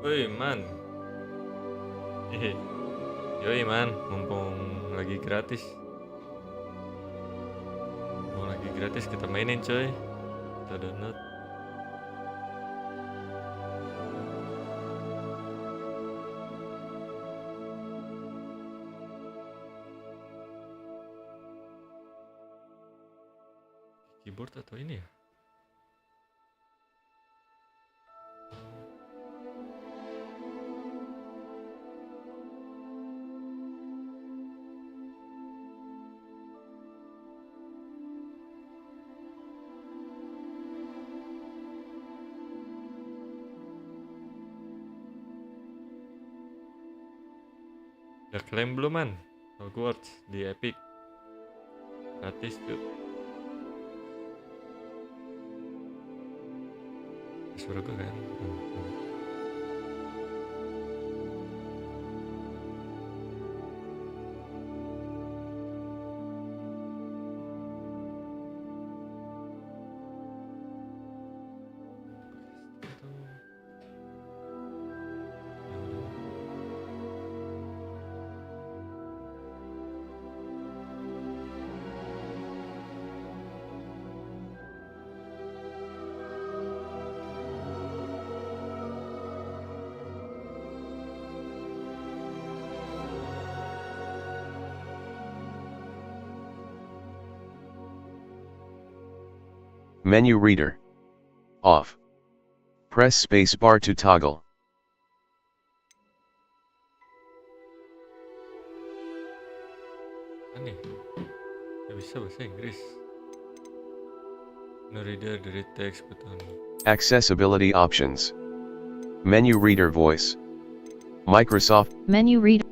Woi man, hehe, yoi man, mumpung lagi gratis, kita mainin coy, kita download. Keyboard atau ini ya? Udah klaim belum man? Hogwarts di Epic. Gratis tuh. Suara gue kan? Menu reader. Off. Press space bar to toggle. Aneh, gak bisa bahasa Inggris. No reader, delete text button. Accessibility options. Menu reader voice. Microsoft. Menu reader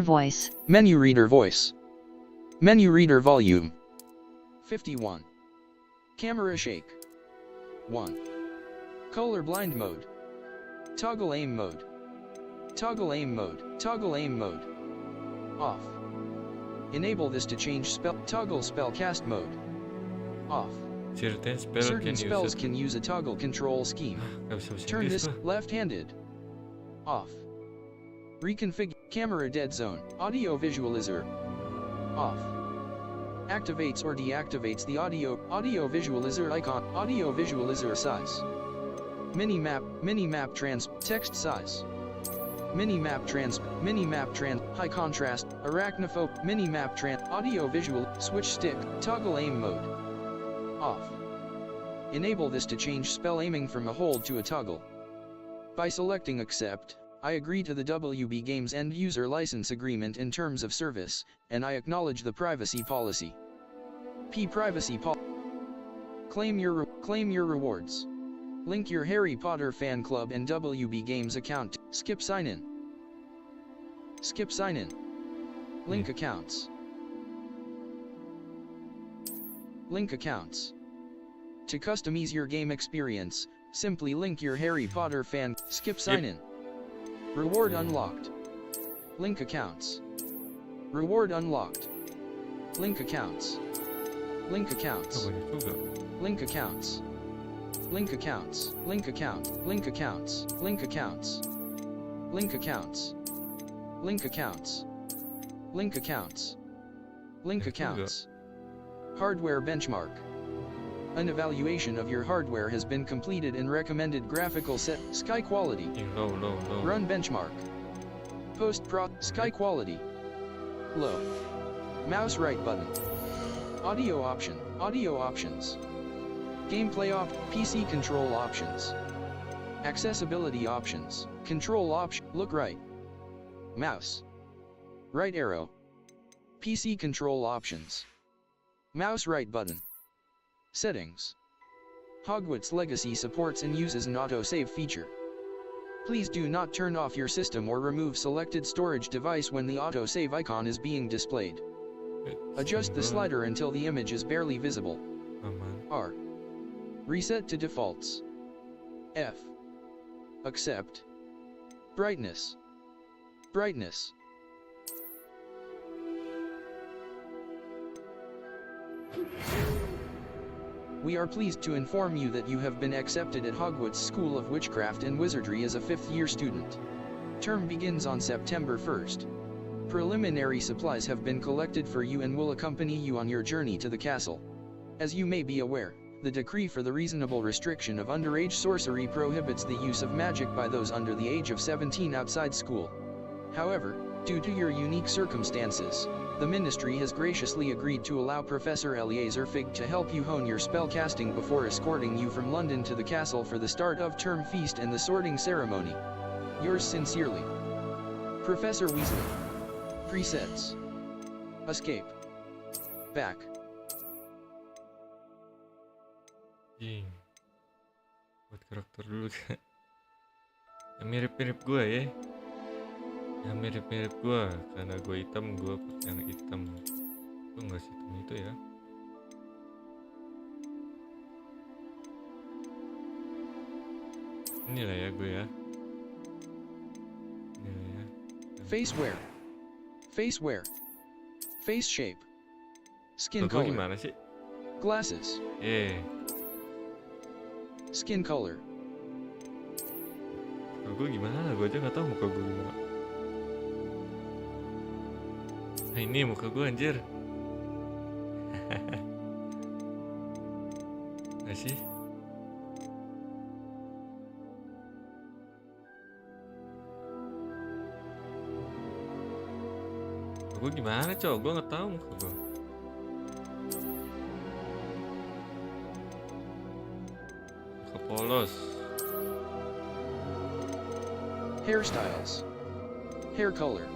voice. Menu reader voice. Menu reader volume. 51. Camera shake. 1. Color blind mode. Toggle aim mode. Toggle aim mode. Toggle aim mode. Off. Enable this to change toggle spell cast mode. Off. Certain spells can use a toggle control scheme. Turn this left-handed. Off. Reconfigure camera dead zone. Audio visualizer. Off. Activates or deactivates the audio visualizer icon. Audio visualizer size. Minimap text size. Minimap high contrast, arachnophobe, audio visual, switch stick, toggle aim mode. Off. Enable this to change spell aiming from a hold to a toggle. By selecting accept, I agree to the WB Games end user license agreement in terms of service, and I acknowledge the privacy policy. Privacy policy. Claim your rewards. Link your Harry Potter fan club and WB Games account. Skip sign in. Link accounts. To customize your game experience, simply link your Harry Potter fan. Skip sign in. Reward unlocked. Link accounts. Reward unlocked. Link accounts. Link accounts. Link accounts. Link accounts. Link account. Link accounts. Link accounts. Link accounts. Link accounts. Link accounts. Link accounts. Hardware benchmark. An evaluation of your hardware has been completed in recommended graphical set sky quality. Low. Run benchmark. Sky quality. Low. Mouse right button. Audio options. Gameplay PC control options. Accessibility options. Control option. Look right. Mouse. Right arrow. PC control options. Mouse right button. Settings. Hogwarts Legacy supports and uses an autosave feature. Please do not turn off your system or remove selected storage device when the autosave icon is being displayed. Adjust the slider until the image is barely visible. R. Reset to defaults. F. Accept. Brightness. We are pleased to inform you that you have been accepted at Hogwarts School of Witchcraft and Wizardry as a 5th-year student. Term begins on September 1st. Preliminary supplies have been collected for you and will accompany you on your journey to the castle. As you may be aware, the decree for the reasonable restriction of underage sorcery prohibits the use of magic by those under the age of 17 outside school. However, due to your unique circumstances, the Ministry has graciously agreed to allow Professor Eleazar Fig to help you hone your spellcasting before escorting you from London to the castle for the start of term feast and the sorting ceremony. Yours sincerely, Professor Weasley. Presets. Escape. Back. Jing. Buat karakter dulu kan. Yang mirip-mirip gue ya. Yang mirip-mirip gue. Karena gue hitam, gue pakai yang hitam. Gue nggak hitam itu ya. Inilah ya gue ya. Inilah ya. Face wear. Face wear. Face shape. Skin Gue color. gimana sih? Glasses. Skin color. Muka gue gimana? Gue aja nggak tahu muka gue gimana. Nah ini muka gue anjir. Nggak sih? Muka gue gimana cowok? Gue nggak tahu muka gue. Muka polos. Hairstyles. Hair color.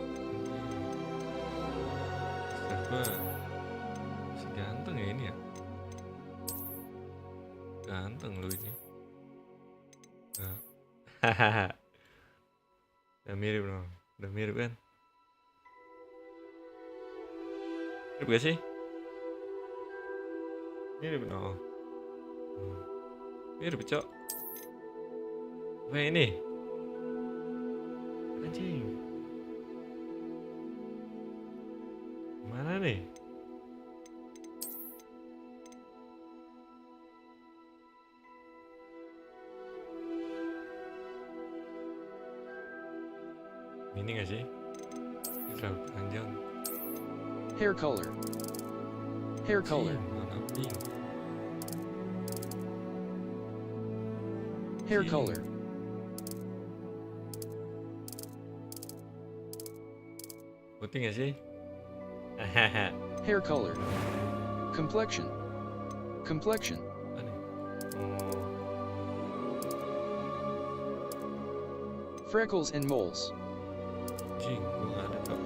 Gue masih ganteng ya ini ya. Ganteng lu ini. Hahaha. Udah mirip dong. Udah mirip kan? Mirip gak sih? Mirip dong. Mirip cok. Apa ini? Anjing. Mana nih? Ini gak sih? Ini terlalu panjang. Hair color. Hair color. Mana pink? Hair color. Putih gak sih? Hair color. Complexion. Complexion. Aneh. Oh, Freckles and moles. anjing, gue gak ada tau.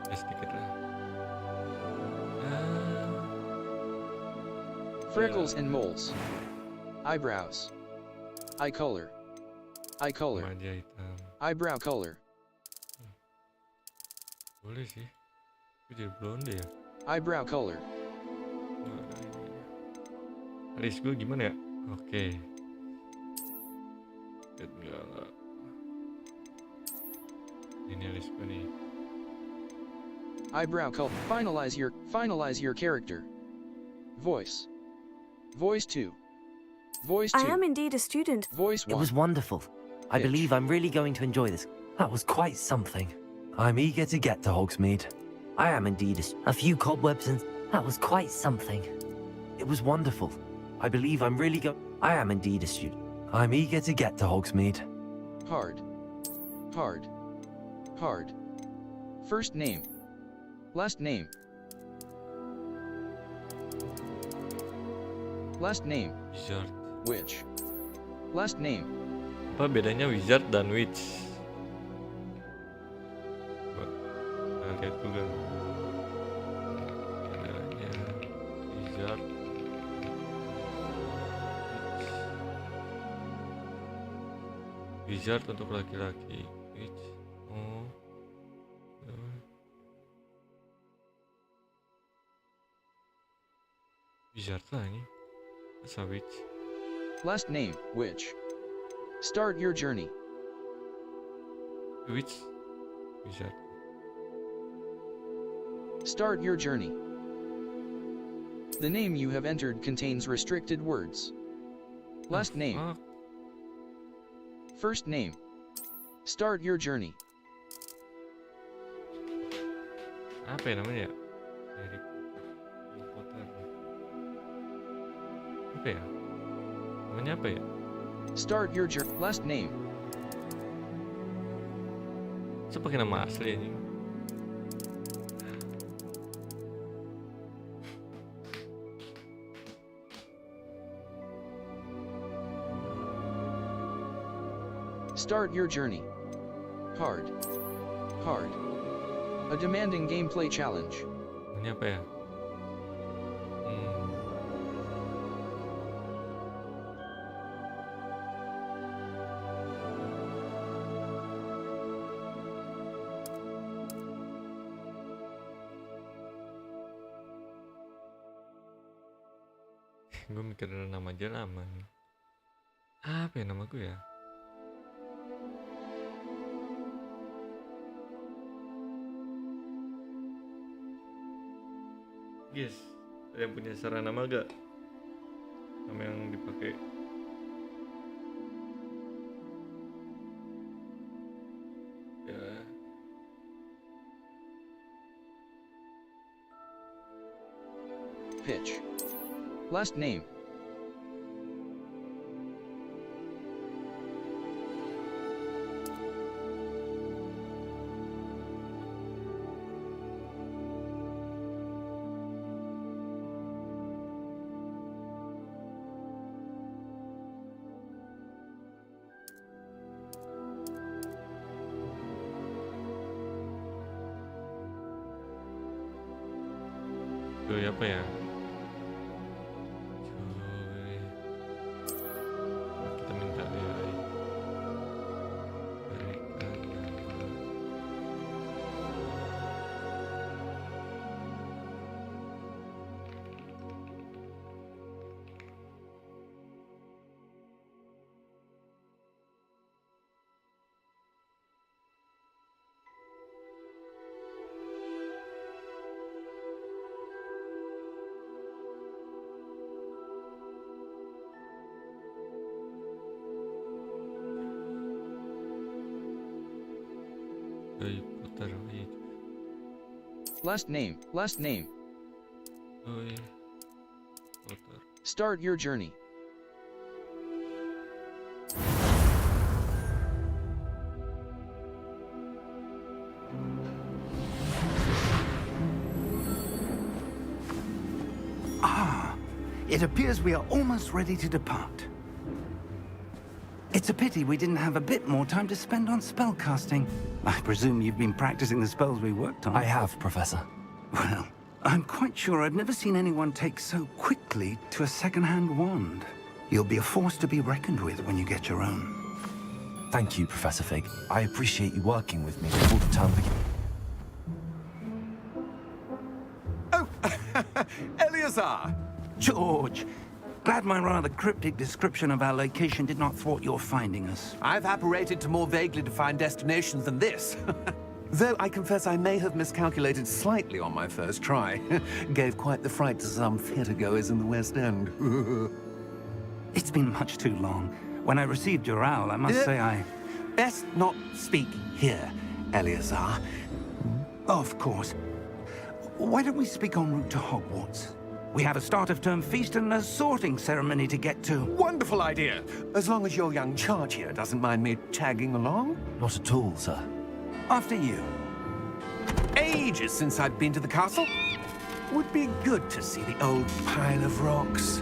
Ya sedikit lah. Freckles and moles. Eyebrows. Eye color. Eye color. Remaja hitam. Eyebrow color. Boleh sih. Gue jadi blonde ya. Eyebrow color. Nggak ada ini. Alis gue gimana ya? Oke. Enggak. Ini alis gue nih. Eyebrow color. Finalize your character. Voice. Voice 2. Voice 2. I am indeed a student. Voice 1. It was wonderful. I Pitch. believe I'm really going to enjoy this. That was quite something. I'm eager to get to Hogsmeade. I am indeed a few cobwebs and that was quite something. It was wonderful. I believe I'm really I am indeed a student. I'm eager to get to Hogsmeade. Hard. Hard. Hard. First name. Last name. Last name. Wizard. Witch. Last name. Apa bedanya wizard dan witch? Coba kita lihat juga. Bedanya wizard. Wizard untuk laki-laki. Witch. Oh. Wizard lah ini. Masa witch? Last name. Witch. Start your journey. Witch. Wizard. Start your journey. The name you have entered contains restricted words. Last name. Fuck. First name. Start your journey. Apa ya namanya ya? Harry Potter. Apa ya? Namanya apa ya? Start your journey. Last name. Saya pakai nama asli anjing. Start your journey. Hard. Hard. A demanding gameplay challenge. Namanya apa ya? Gue mikir nama aja lama nih. Apa ya nama gue ya? Guys, ada yang punya saran nama gak? Nama yang dipakai? Ya. Pitch. Last name. Cuy apa ya? Kita minta AI. Berikan nama. Harry Potter, wait. Last name. Last name. Harry Potter. Start your journey. Ah, it appears we are almost ready to depart. It's a pity we didn't have a bit more time to spend on spellcasting. I presume you've been practicing the spells we worked on. I have, Professor. Well, I'm quite sure I've never seen anyone take so quickly to a second-hand wand. You'll be a force to be reckoned with when you get your own. Thank you, Professor Fig. I appreciate you working with me before the term begins. Oh, Eleazar! George, glad my rather cryptic description of our location did not thwart your finding us. I've apparated to more vaguely defined destinations than this. Though I confess I may have miscalculated slightly on my first try. Gave quite the fright to some theatre-goers in the West End. It's been much too long. When I received your owl, I must say I... Best not speak here, Eleazar. Of course. Why don't we speak en route to Hogwarts? We have a start-of-term feast and a sorting ceremony to get to. Wonderful idea! As long as your young charge here doesn't mind me tagging along. Not at all, sir. After you. Ages since I've been to the castle. Would be good to see the old pile of rocks.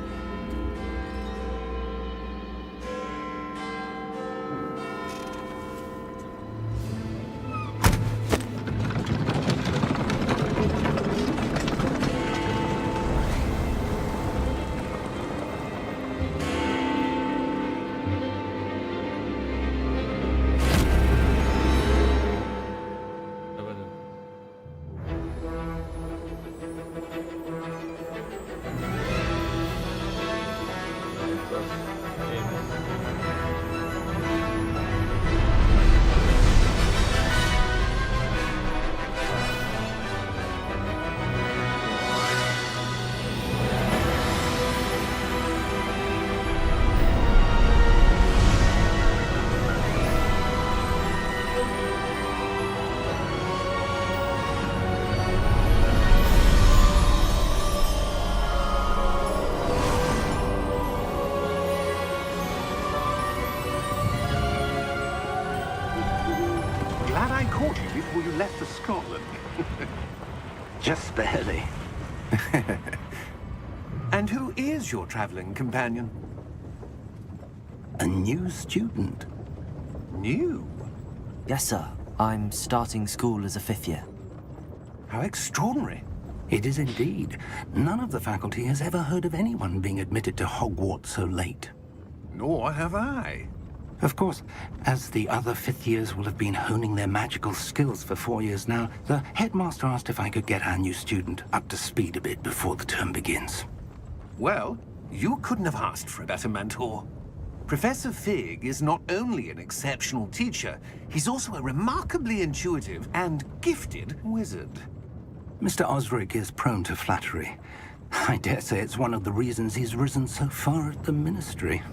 Apa tuh? caught you before you left for Scotland. Just barely. And who is your traveling companion? A new student. New? Yes, sir. I'm starting school as a 5th year. How extraordinary. It is indeed. None of the faculty has ever heard of anyone being admitted to Hogwarts so late. Nor have I. Of course, as the other 5th years will have been honing their magical skills for 4 years now, the headmaster asked if I could get our new student up to speed a bit before the term begins. Well, you couldn't have asked for a better mentor. Professor Fig is not only an exceptional teacher, he's also a remarkably intuitive and gifted wizard. Mr. Osric is prone to flattery. I dare say it's one of the reasons he's risen so far at the Ministry.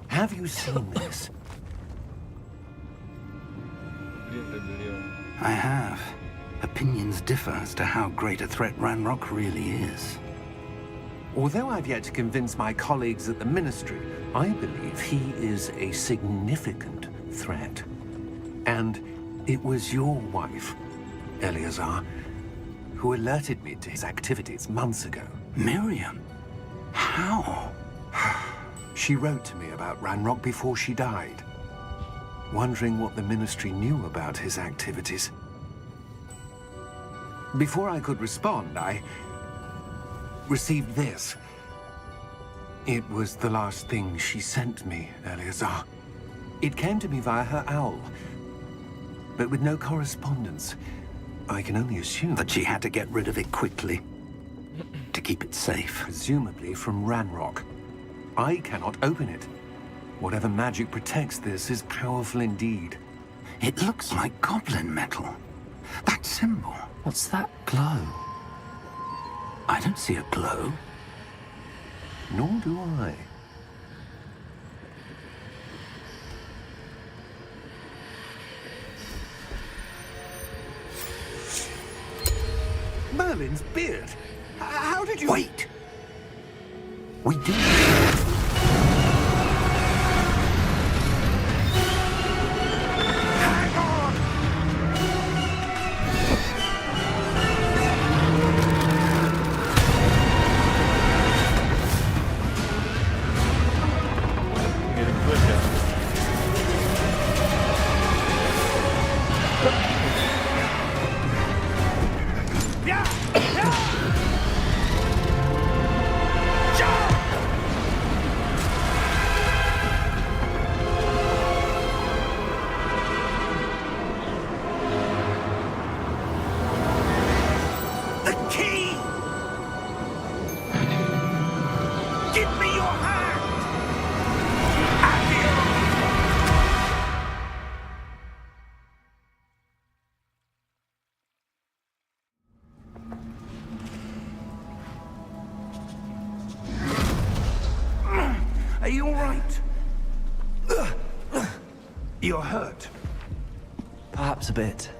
Have you seen this? I have. Opinions differ as to how great a threat Ranrock really is. Although I've yet to convince my colleagues at the Ministry, I believe he is a significant threat. And it was your wife, Eleazar, who alerted me to his activities months ago. Miriam? How? She wrote to me about Ranrock before she died, wondering what the Ministry knew about his activities. Before I could respond, I received this. It was the last thing she sent me, Eleazar. It came to me via her owl, but with no correspondence. I can only assume That she had to get rid of it quickly to keep it safe. presumably from Ranrock. I cannot open it. Whatever magic protects this is powerful indeed. It looks like goblin metal. That symbol. What's that glow? I don't see a glow. Nor do I. Merlin's beard. How did you... Wait! We do. The key! Give me your hand! Are you all right? You're hurt. Perhaps a bit.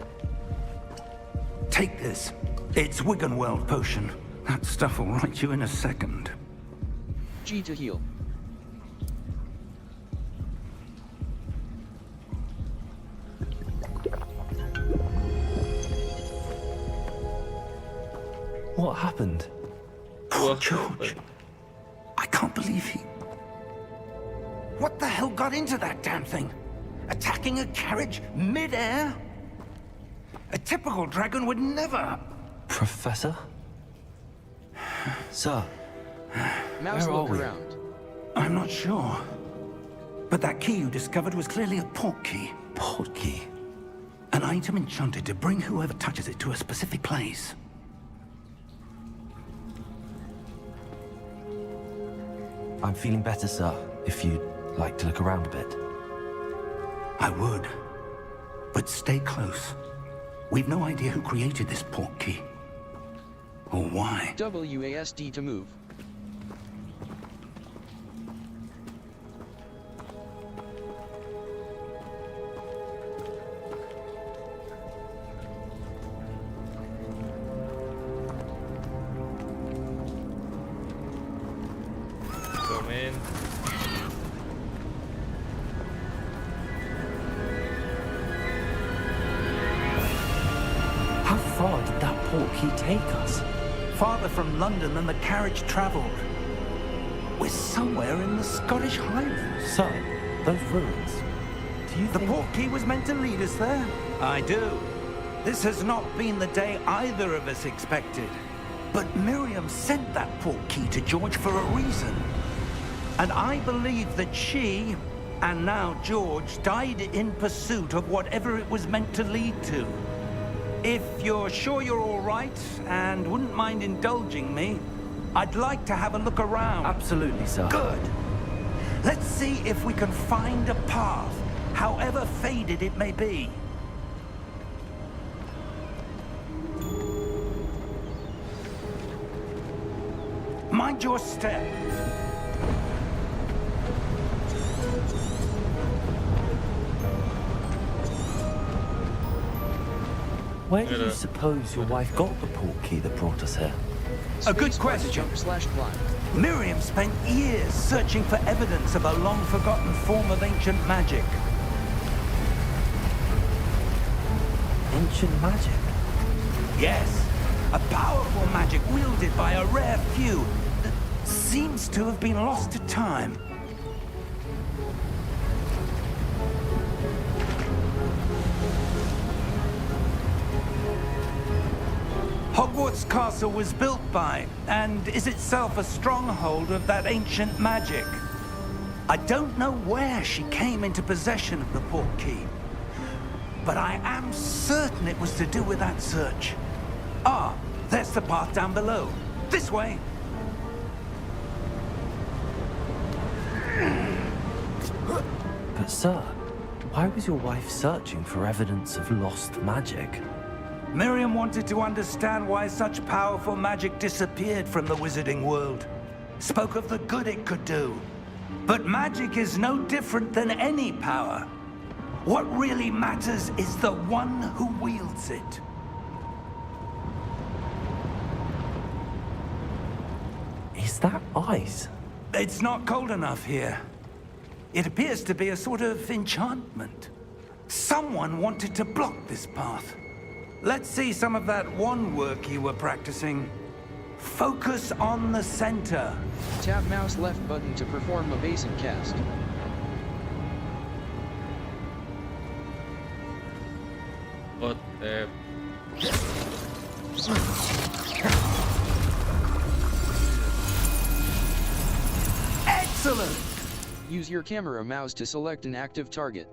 Take this. It's Wiggenweld potion. That stuff will right you in a second. G to heal. What happened? Poor George. I can't believe he... What the hell got into that damn thing? Attacking a carriage mid-air? A typical dragon would never... Professor? Sir, Mouse Where are look we? around. I'm not sure. But that key you discovered was clearly a port key. port key. An item enchanted to bring whoever touches it to a specific place. I'm feeling better, sir, if you'd like to look around a bit. I would. But stay close. We've no idea who created this port key. Or why. WASD to move. So, man. portkey take us? Farther from London than the carriage travelled. We're somewhere in the Scottish Highlands. So, those ruins. Do you The think... portkey was meant to lead us there? I do. This has not been the day either of us expected. But Miriam sent that portkey to George for a reason. And I believe that she, and now George, died in pursuit of whatever it was meant to lead to. If you're sure you're all right, and wouldn't mind indulging me, I'd like to have a look around. Absolutely, sir. Good. Let's see if we can find a path, however faded it may be. Mind your step. Where do you suppose your wife got the portkey that brought us here? A good Spacebar to question. jump/climb. Miriam spent years searching for evidence of a long-forgotten form of ancient magic. Ancient magic? Yes, a powerful magic wielded by a rare few that seems to have been lost to time. Hogwarts Castle was built by, and is itself a stronghold of that ancient magic. I don't know where she came into possession of the portkey, but I am certain it was to do with that search. Ah, there's the path down below. This way. But sir, why was your wife searching for evidence of lost magic? Miriam wanted to understand why such powerful magic disappeared from the wizarding world. Spoke of the good it could do. But magic is no different than any power. What really matters is the one who wields it. Is that ice? It's not cold enough here. It appears to be a sort of enchantment. Someone wanted to block this path. Let's see some of that wand work you were practicing. Focus on the center. Tap mouse left button to perform a basic cast. What the... Excellent! Use your camera mouse to select an active target.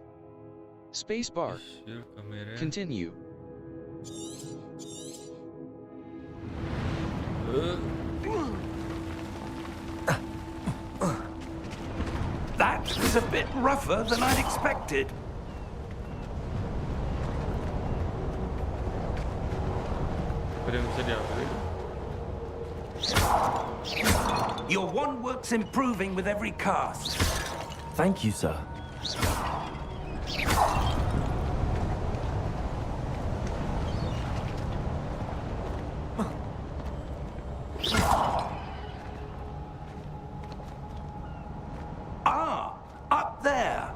Spacebar. Sure, kamera. Continue. That was a bit rougher than I'd expected. Ada yang bisa diambil. Your wand work's improving with every cast. Thank you, sir. Ah, up there.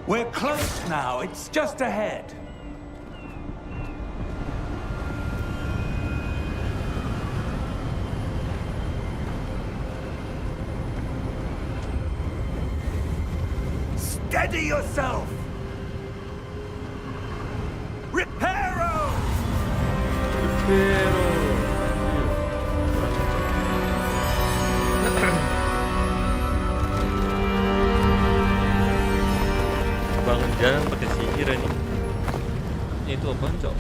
We're close now. It's just ahead. Steady yourself! Reparo! Bangun jalan pakai sihir ini. Itu apaan, Cok?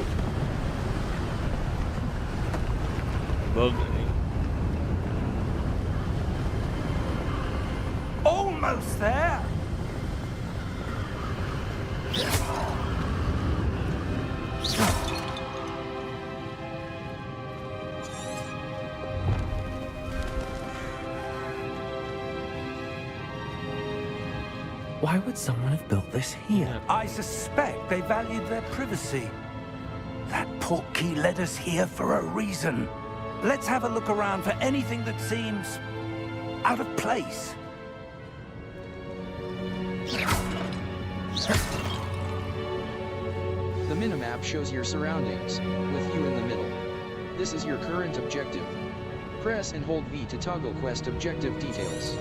Bug ini. Almost there! Why would someone have built this here? I suspect they valued their privacy. That portkey led us here for a reason. Let's have a look around for anything that seems out of place. The minimap shows your surroundings, with you in the middle. This is your current objective. Press and hold V to toggle quest objective details.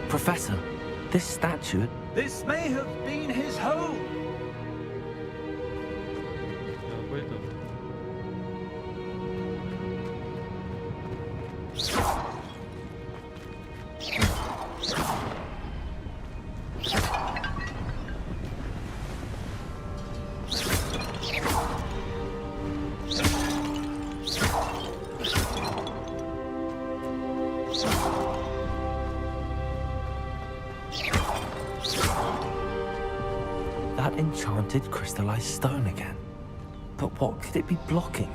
Professor, this statue... This may have been his home. Apa itu? That enchanted crystallized stone again. But what could it be blocking?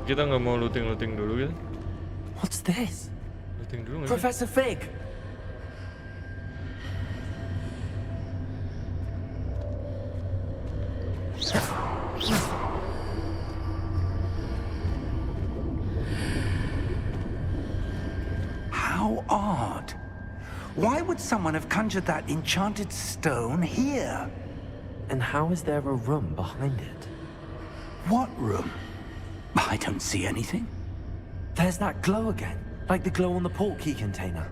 Kita nggak mau looting dulu kan? What's this? Looting dulu nggak sih? Professor Fig! How odd. Why would someone have conjured that enchanted stone here? And how is there a room behind it? What room? I don't see anything. There's that glow again, like the glow on the portkey container.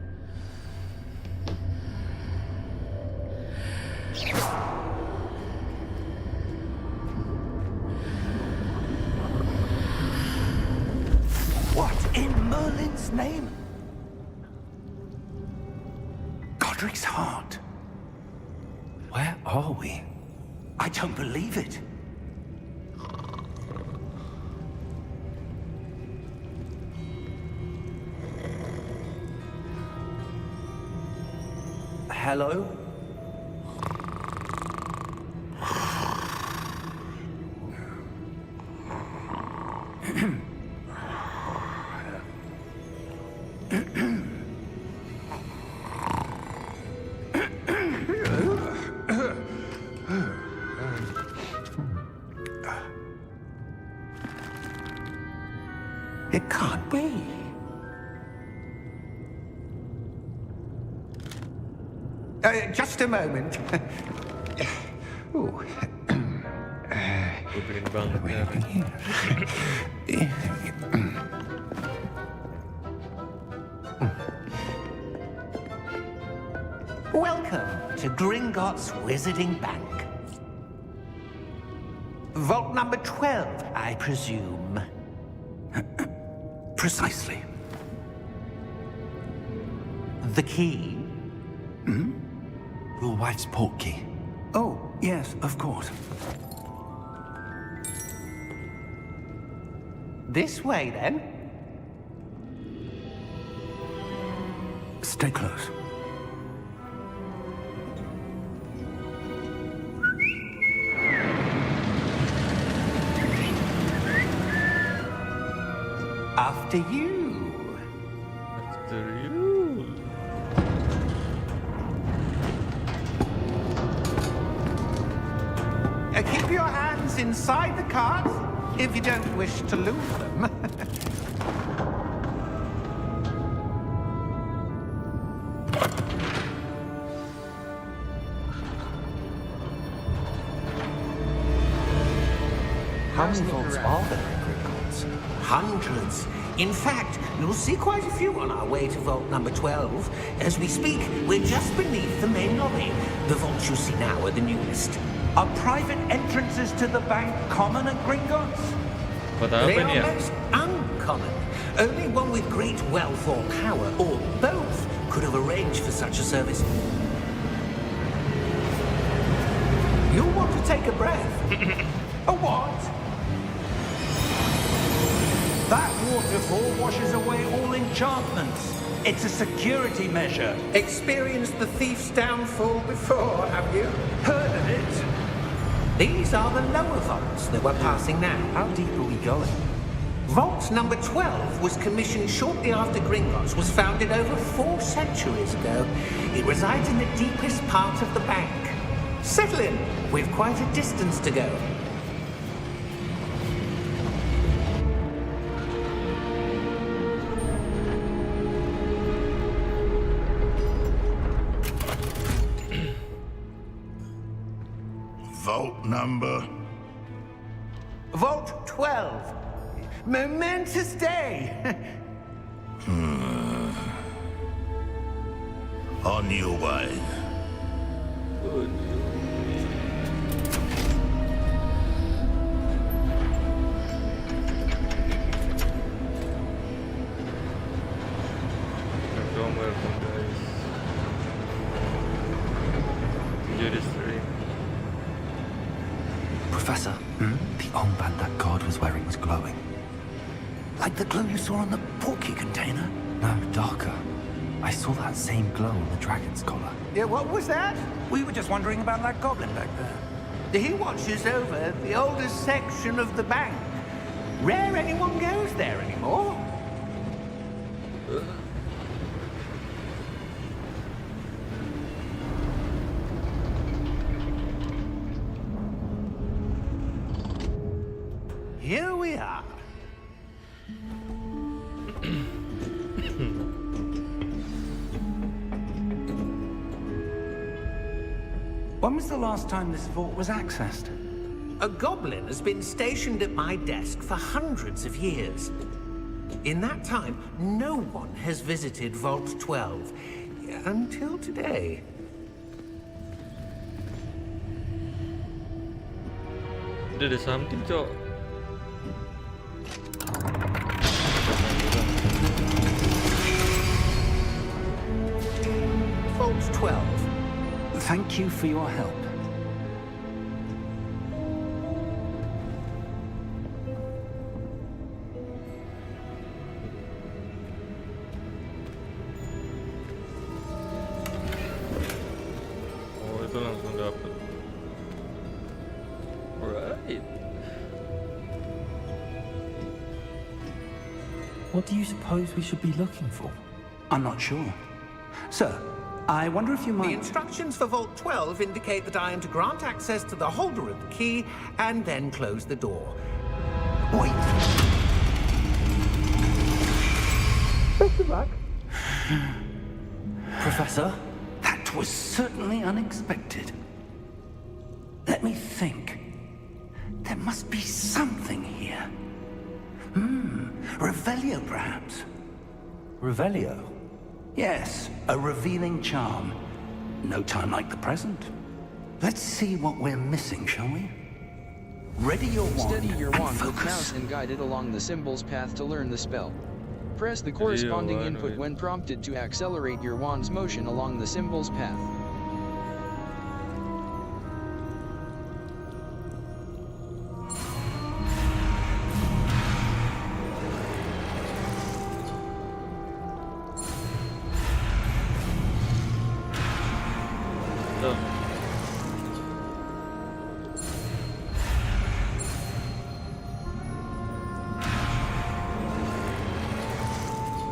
What in Merlin's name? Godric's heart. Where are we? I don't believe it. Hello? It can't be. Just a moment. Ooh. Goblin banget. Welcome to Gringotts Wizarding Bank. Vault number 12, I presume. Precisely. The key? Your wife's portkey. Oh, yes, of course. This way, then. Stay close. After you. After you. Keep your hands inside the cart if you don't wish to lose them. How many vaults are there in Gringotts? Hundreds. In fact, you'll see quite a few on our way to vault number 12. As we speak, we're just beneath the main lobby. The vaults you see now are the newest. Are private entrances to the bank common at Gringotts? Buat apa They nih are ya? most uncommon. Only one with great wealth or power, or both, could have arranged for such a service. You'll want to take a breath. A what? That waterfall washes away all enchantments. It's a security measure. Experienced the thief's downfall before, have you? Heard of it? These are the lower vaults that we're passing now. How deep are we going? Vault number 12 was commissioned shortly after Gringotts was founded over 4 centuries ago. It resides in the deepest part of the bank. Settle in. We've quite a distance to go. Vault number? Vault 12. Momentous day. On your way. Welcome guys. Enjoy the stream. Professor, the armband that guard was wearing was glowing. Like the glow you saw on the porky container? No, darker. I saw that same glow on the dragon's collar. Yeah, what was that? We were just wondering about that goblin back there. He watches over the oldest section of the bank. Rare anyone goes there anymore. Here we are. When was the last time this vault was accessed? A goblin has been stationed at my desk for hundreds of years. In that time, no one has visited Vault 12 until today. Ada something, Cok. Vault 12. Thank you for your help. Oh, itu langsung dapat. Alright. What do you suppose we should be looking for? I'm not sure. Sir, I wonder if you The might... instructions for Vault 12 indicate that I am to grant access to the holder of the key and then close the door. Wait. Best of luck. Professor? That was certainly unexpected. Let me think. There must be something here. Revelio, perhaps? Revelio? Yes, a revealing charm. No time like the present. Let's see what we're missing, shall we? Ready your wand Steady your and wand with focus. mouse and guide it along the symbol's path to learn the spell. Press the corresponding input when prompted to accelerate your wand's motion along the symbol's path. Tuh.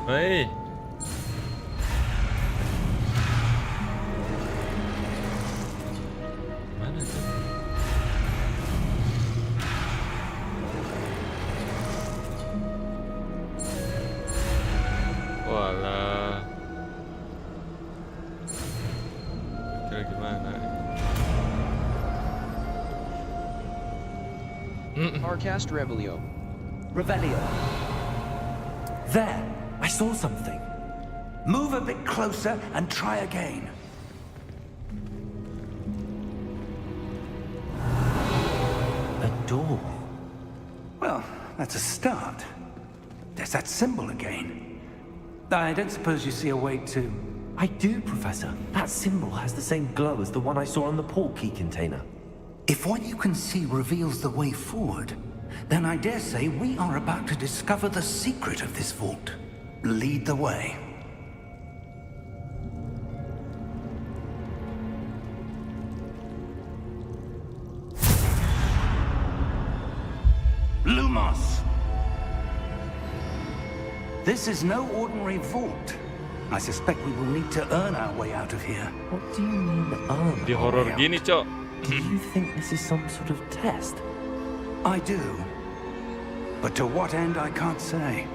Hei. Mana tuh? Walah. Kira gimana? Arcast Revelio. Revelio. There! I saw something. Move a bit closer and try again. A door. Well, that's a start. There's that symbol again. I don't suppose you see a way to... I do, Professor. That symbol has the same glow as the one I saw on the port key container. If what you can see reveals the way forward, then I dare say we are about to discover the secret of this vault. Lead the way. Lumos! This is no ordinary vault. I suspect we will need to earn our way out of here. What do you mean, Di horor gini, Cok. Do you think this is some sort of test? I do. But to what end, I can't say.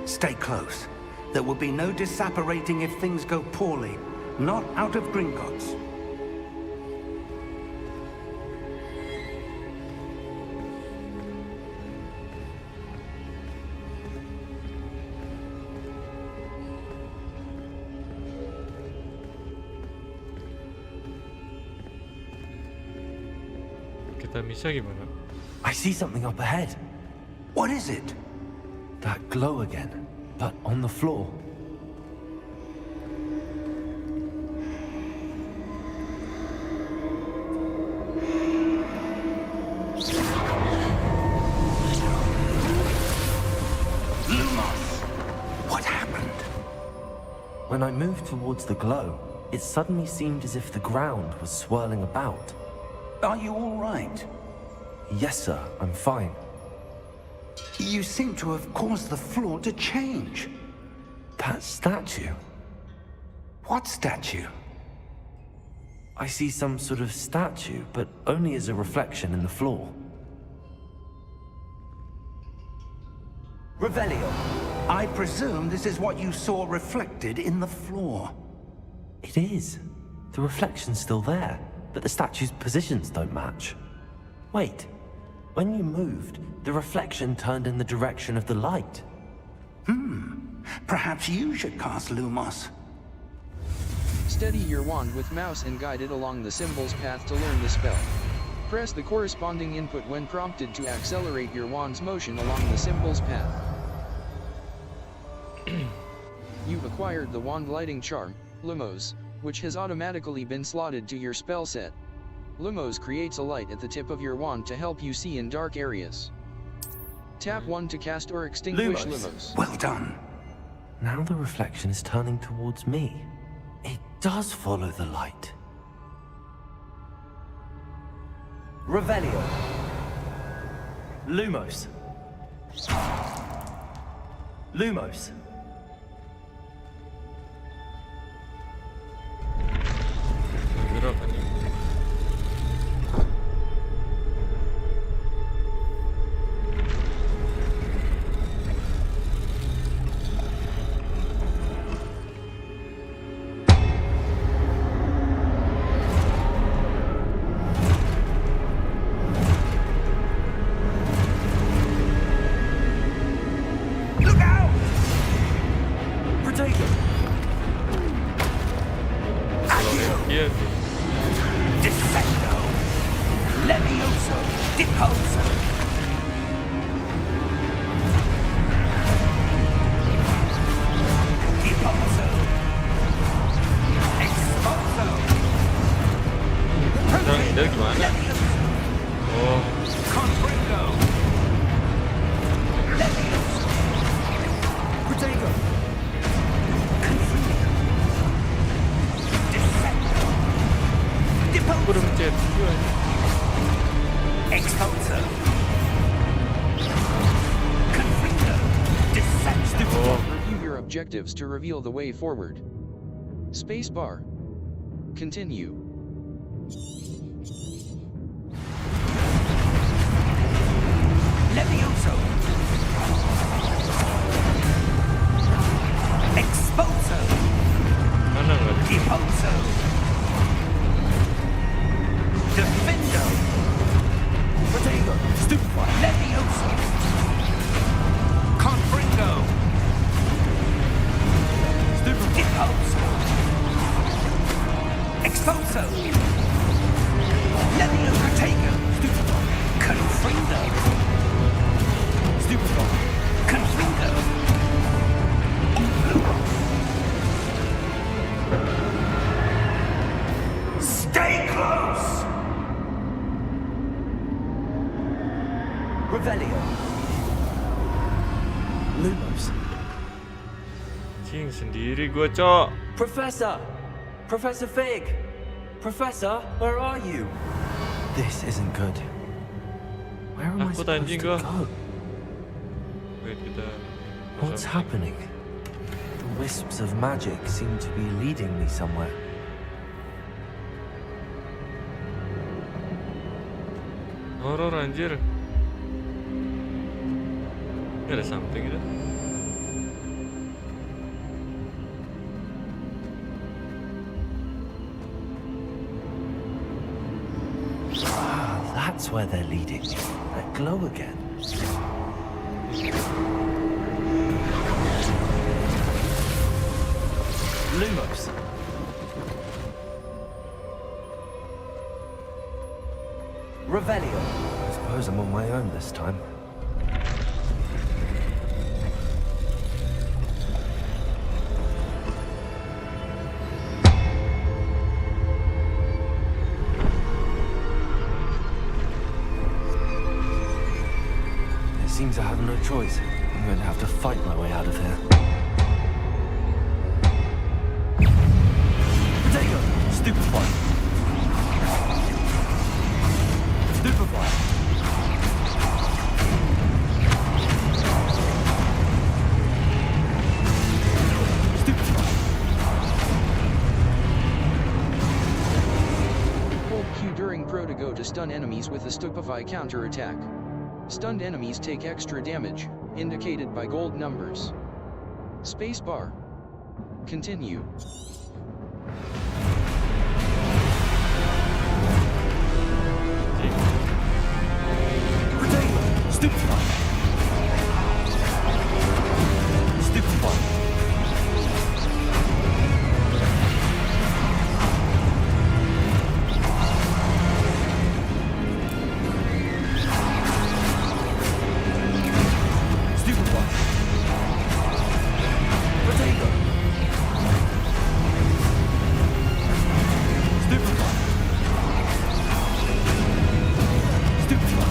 Stay close. There will be no disapparating if things go poorly. Not out of Gringotts. Kita bisa gimana? I see something up ahead. What is it? That glow again, but on the floor. What happened? When I moved towards the glow, it suddenly seemed as if the ground was swirling about. Are you all right? Yes, sir, I'm fine. You seem to have caused the floor to change. That statue? What statue? I see some sort of statue, but only as a reflection in the floor. Revelio, I presume this is what you saw reflected in the floor. It is. The reflection's still there, but the statue's positions don't match. Wait, when you moved, the reflection turned in the direction of the light. Perhaps you should cast Lumos. Steady your wand with mouse and guide it along the symbol's path to learn the spell. Press the corresponding input when prompted to accelerate your wand's motion along the symbol's path. You've acquired the wand lighting charm, Lumos, which has automatically been slotted to your spell set. Lumos creates a light at the tip of your wand to help you see in dark areas. Tap 1 to cast or extinguish Lumos. Well done. Now the reflection is turning towards me. It does follow the light. Revelio. Lumos. Lumos. Gerak kan ni. Dia tu. Defendo. Levioso. Deposo. Deposo. Exposo. Dia gimana? Oh, Confringo. Levioso. Protego. aku dah mencet. Exposo. Confringo. Descent. Oh, Review your objectives to reveal the way forward. Spacebar. Continue. Levioso. Exposo. mana enggak? Deposo. Defendo. Protego. Stupefy. Levioso. Confringo. Stupefy. Deposo. Exposo. Levioso. Protego. Stupefy. Confringo. Stupefy. Confringo. Stay close! Revelio. Lumos. Cing sendiri gua, Cok. Professor! Professor Fig! Professor, where are you? This isn't good. Where am I Takut supposed anjing to gua. go? Wait, kita What's happening? The wisps of magic seem to be leading me somewhere. Horor anjir. Ada something gitu. Ah, that's where they're leading me. That glow again. Lumos. Revelio. I suppose I'm on my own this time. It seems I have no choice. I'm going to have to fight my way out of here. Potato! Stupefy! Stupefy! Stupefy! Hold Q during Protego to stun enemies with a Stupefy counterattack. Stunned enemies take extra damage, indicated by gold numbers. Spacebar. Continue. Potato! Stupefy! Stupefy! Stupefy! Potato! Stupefy! Stupefy!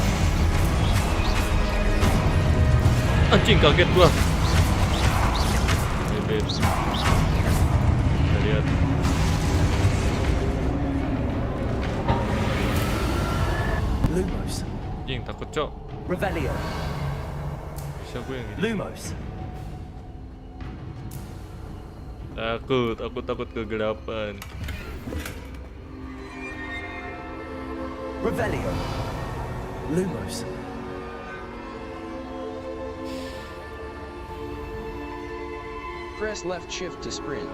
Anjing, kaget gua. Bebet. Kita lihat. Lumos. Anjing, takut cok. Revelio. Bisa gue yang ini. Lumos. Takut, aku takut kegelapan. Revelio. Lumos. Press left shift to sprint.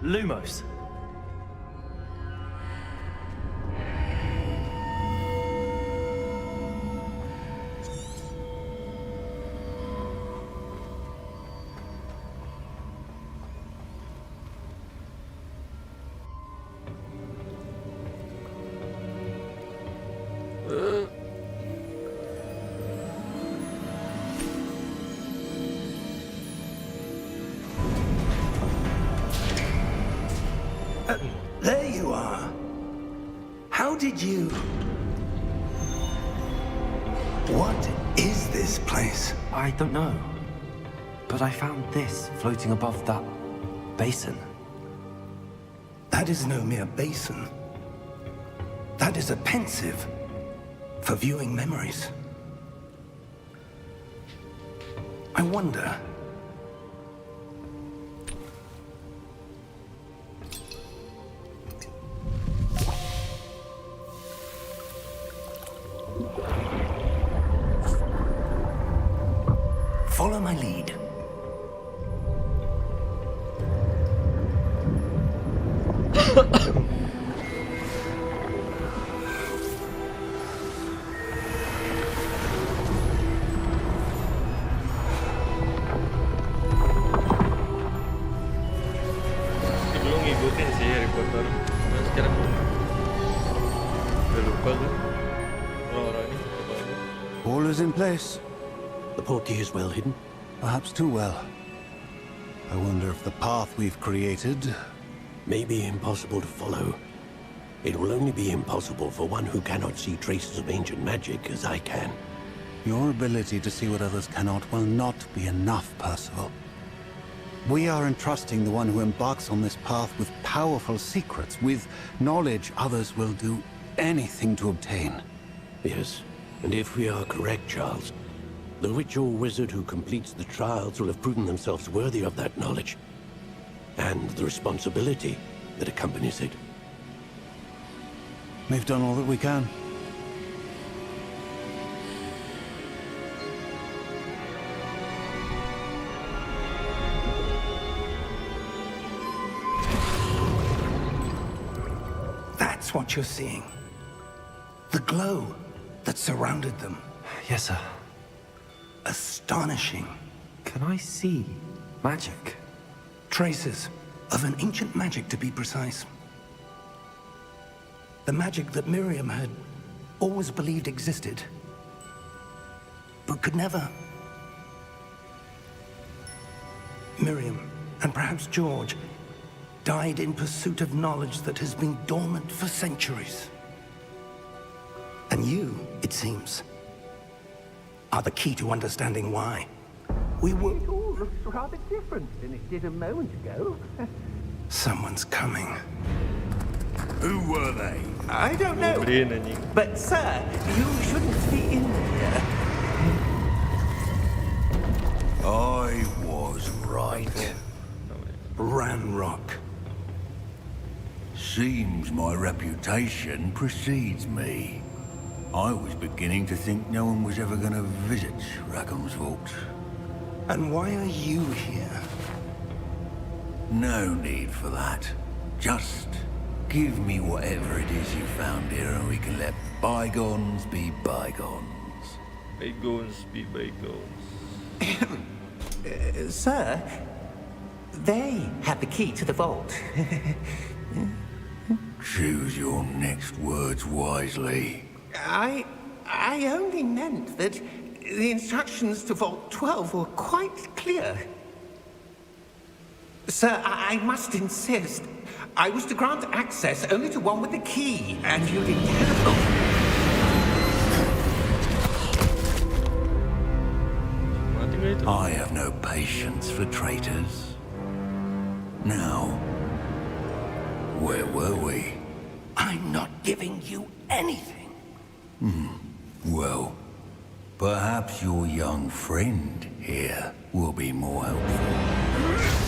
Lumos. There you are. How did you... What is this place? I don't know. But I found this floating above that basin. That is no mere basin. That is a pensive for viewing memories. I wonder... Follow my lead. Dulu ngikutin sih Harry Potter. Nah, sekarang udah lupa kan orang-orangnya. All is in place. The portkey is well hidden? Perhaps too well. I wonder if the path we've created may be impossible to follow. It will only be impossible for one who cannot see traces of ancient magic as I can. Your ability to see what others cannot will not be enough, Percival. We are entrusting the one who embarks on this path with powerful secrets, with knowledge others will do anything to obtain. Yes, and if we are correct, Charles, the witch or wizard who completes the trials will have proven themselves worthy of that knowledge, and the responsibility that accompanies it. We've done all that we can. That's what you're seeing. The glow that surrounded them. Yes, sir. Astonishing. Can I see magic? Traces of an ancient magic, to be precise. The magic that Miriam had always believed existed, but could never. Miriam, and perhaps George, died in pursuit of knowledge that has been dormant for centuries. And you, it seems, are the key to understanding why. We were... It all looks rather different than it did a moment ago. Someone's coming. Who were they? I don't know. Brain anjing. But, sir, you shouldn't be in here. I was right. Ranrock. Seems my reputation precedes me. I was beginning to think no one was ever going to visit Rackham's vault. And why are you here? No need for that. Just give me whatever it is you found here and we can let bygones be bygones. Bygones be bygones. Sir, they have the key to the vault. Choose your next words wisely. I only meant that the instructions to Vault 12 were quite clear. Sir, I must insist. I was to grant access only to one with the key, and you didn't have I have no patience for traitors. Now, where were we? I'm not giving you anything. Well, perhaps your young friend here will be more helpful.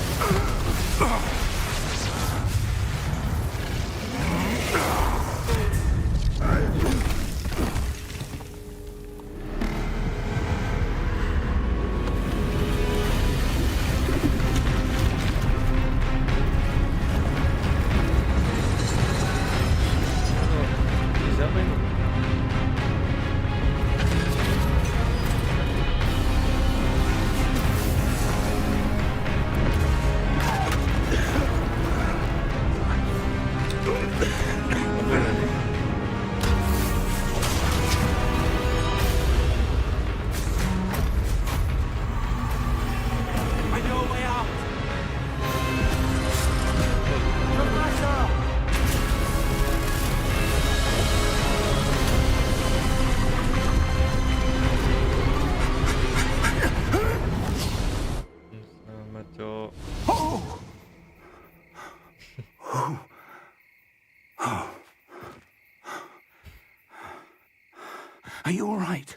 Are you all right?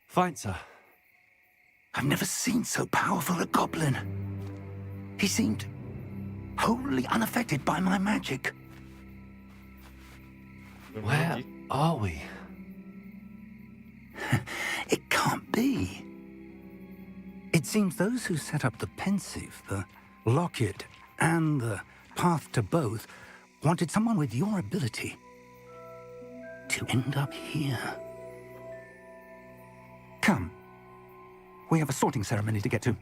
Fine, sir. I've never seen so powerful a goblin. He seemed wholly unaffected by my magic. Where are we? It can't be. It seems those who set up the pensive, the locket, and the path to both wanted someone with your ability to end up here. Come. We have a sorting ceremony to get to.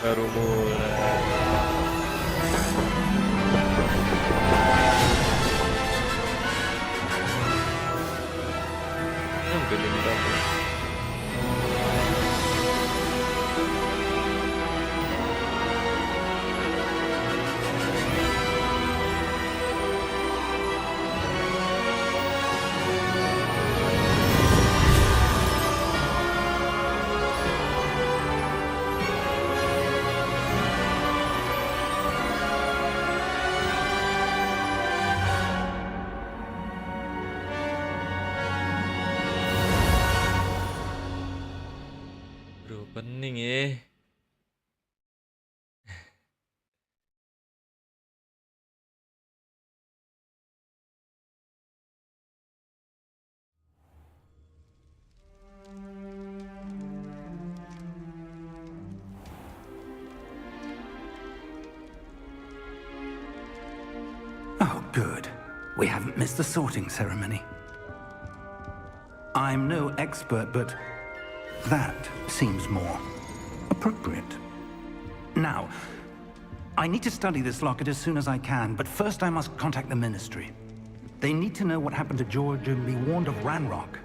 baru mulai. Geleng banget. Bro, pening ya. Oh, good. We haven't missed the sorting ceremony. I'm no expert, but that seems more appropriate. Now, I need to study this locket as soon as I can, but first I must contact the Ministry. They need to know what happened to George and be warned of Ranrock.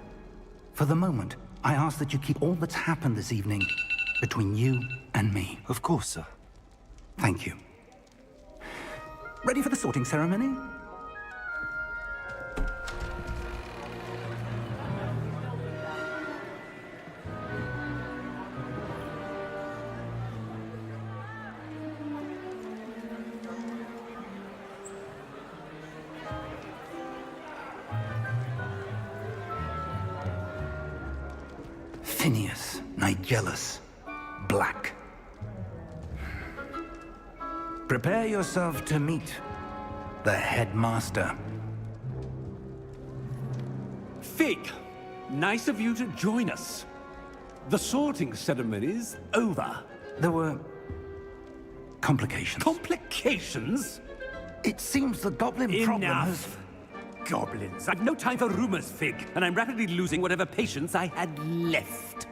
For the moment, I ask that you keep all that's happened this evening between you and me. Of course, sir. Thank you. Ready for the sorting ceremony? Phineas, Nigellus, Black. Prepare yourself to meet the headmaster. Fig, nice of you to join us. The sorting ceremony's over. There were complications. Complications? It seems the goblin problem has... Enough! Goblins. I've no time for rumors, Fig, and I'm rapidly losing whatever patience I had left.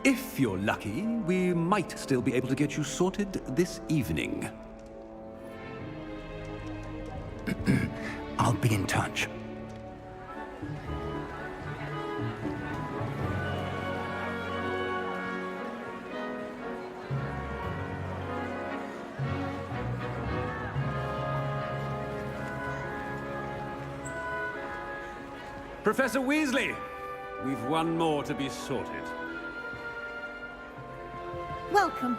If you're lucky, we might still be able to get you sorted this evening. I'll be in touch. Professor Weasley, we've one more to be sorted. Welcome.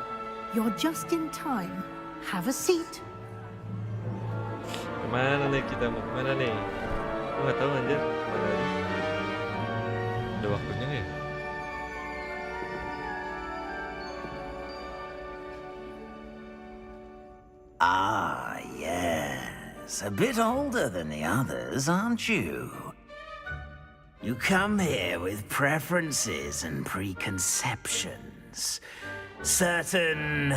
You're just in time. Have a seat. Kemana nih kita mau kemana nih? Aku nggak tahu anjir. Kemana nih? Ada waktunya nggak ya? Ah, yes. A bit older than the others, aren't you? You come here with preferences and preconceptions. Certain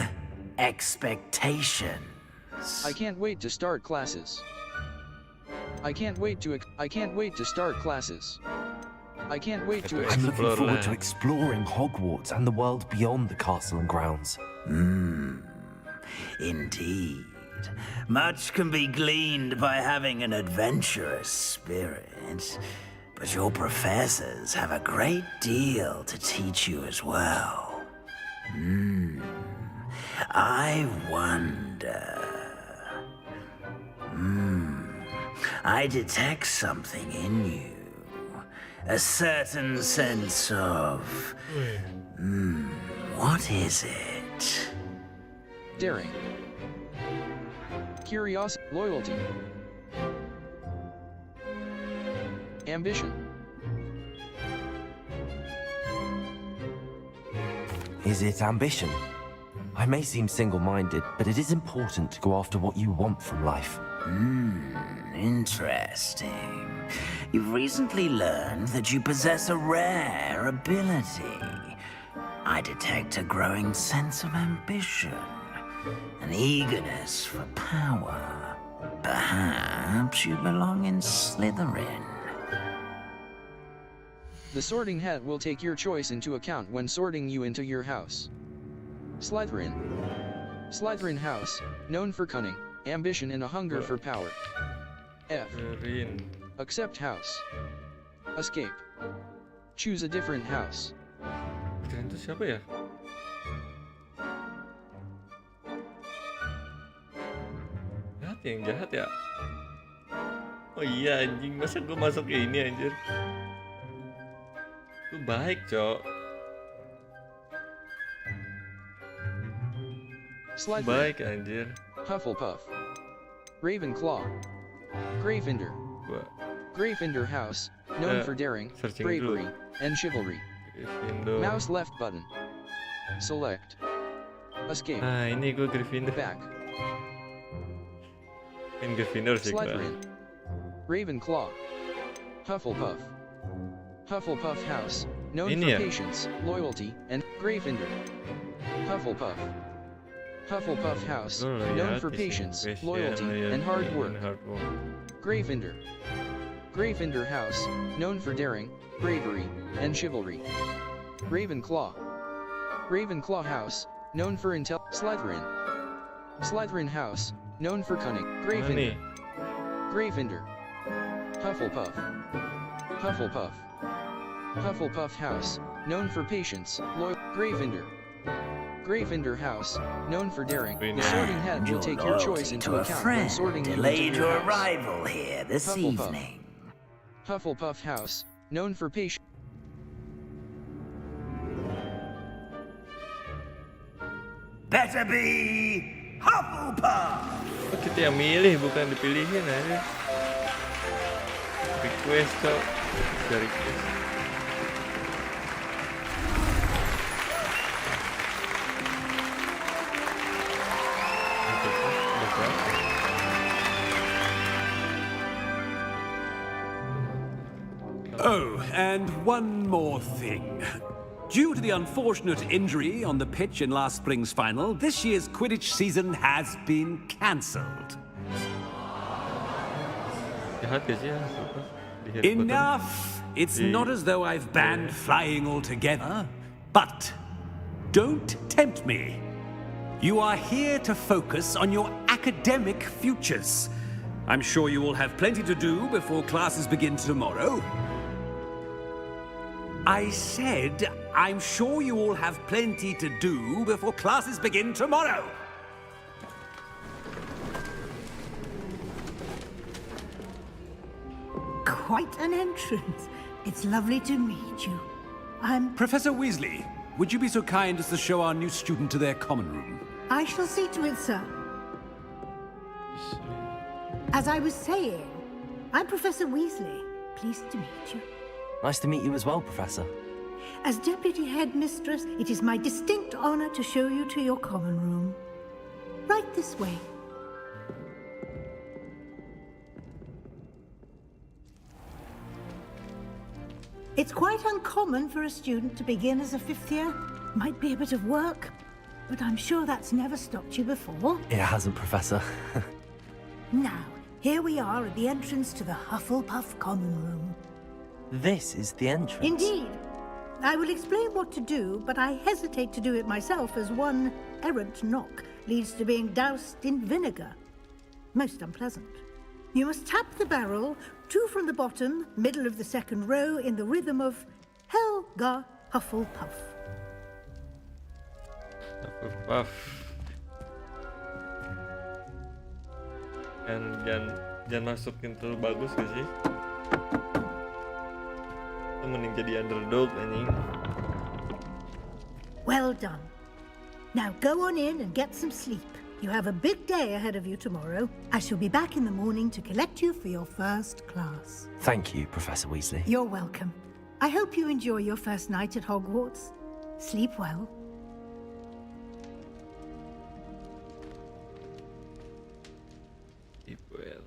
expectations. I can't wait to start classes. I can't wait to start classes. I can't wait to I'm looking forward to exploring Hogwarts and the world beyond the castle and grounds. Indeed. Much can be gleaned by having an adventurous spirit, but your professors have a great deal to teach you as well. I wonder... I detect something in you. A certain sense of... what is it? Daring. Curiosity. Loyalty. Ambition. Is it ambition? I may seem single-minded, but it is important to go after what you want from life. Interesting. You've recently learned that you possess a rare ability. I detect a growing sense of ambition, an eagerness for power. Perhaps you belong in Slytherin. The sorting hat will take your choice into account when sorting you into your house. Slytherin. Slytherin House, known for cunning, ambition and a hunger for power. F. Accept house. Escape. Choose a different house. Slytherin itu siapa ya? Jahat yang jahat ya? Oh iya anjing, masa gue masuk ke ini anjir? Gue baik, Cok. Slytherin. Baik anjir. Hufflepuff. Ravenclaw. Gryffindor. Gryffindor House, known for daring, bravery, and chivalry. Mouse left button. Select. Escape. Ah, ini gue Gryffindor. Back. Main Gryffindor sih gue. Slytherin. Ravenclaw. Hufflepuff. Hufflepuff House, known for patience, loyalty, and Gryffindor. Hufflepuff. Hufflepuff House, known for patience, loyalty, and hard work. Gryffindor. Gryffindor House, known for daring, bravery, and chivalry. Ravenclaw. Ravenclaw House, known for Slytherin. Slytherin House, known for cunning. Gryffindor. Gryffindor. Hufflepuff. Hufflepuff. Hufflepuff House, known for patience, loyal. Gryffindor. Gryffindor House, known for daring. The sorting hat will take your choice into account when sorting delayed your your arrival here this evening. Hufflepuff House, known for patience. Better be Hufflepuff. Oh, kita yang milih bukan dipilihin aja. Request Cok. Bisa request. Oh, and one more thing. Due to the unfortunate injury on the pitch in last spring's final, this year's Quidditch season has been cancelled. Enough! It's not as though I've banned flying altogether, but don't tempt me. You are here to focus on your academic futures. I'm sure you will have plenty to do before classes begin tomorrow. I said, I'm sure you all have plenty to do before classes begin tomorrow. Quite an entrance. It's lovely to meet you. I'm... Professor Weasley, would you be so kind as to show our new student to their common room? I shall see to it, sir. As I was saying, I'm Professor Weasley. Pleased to meet you. Nice to meet you as well, Professor. As Deputy Headmistress, it is my distinct honor to show you to your common room. Right this way. It's quite uncommon for a student to begin as a fifth year. Might be a bit of work, but I'm sure that's never stopped you before. It hasn't, Professor. Now, here we are at the entrance to the Hufflepuff common room. This is the entrance? Indeed. I will explain what to do, but I hesitate to do it myself as one errant knock leads to being doused in vinegar. Most unpleasant. You must tap the barrel, 2 from the bottom, middle of the second row, in the rhythm of Helga Hufflepuff. Hufflepuff. Jangan masukin terlalu bagus gak sih? Mending jadi underdog anjing. Well done. Now go on in and get some sleep. You have a big day ahead of you tomorrow. I shall be back in the morning to collect you for your first class. Thank you, Professor Weasley. You're welcome. I hope you enjoy your first night at Hogwarts. Sleep well. Sleep well.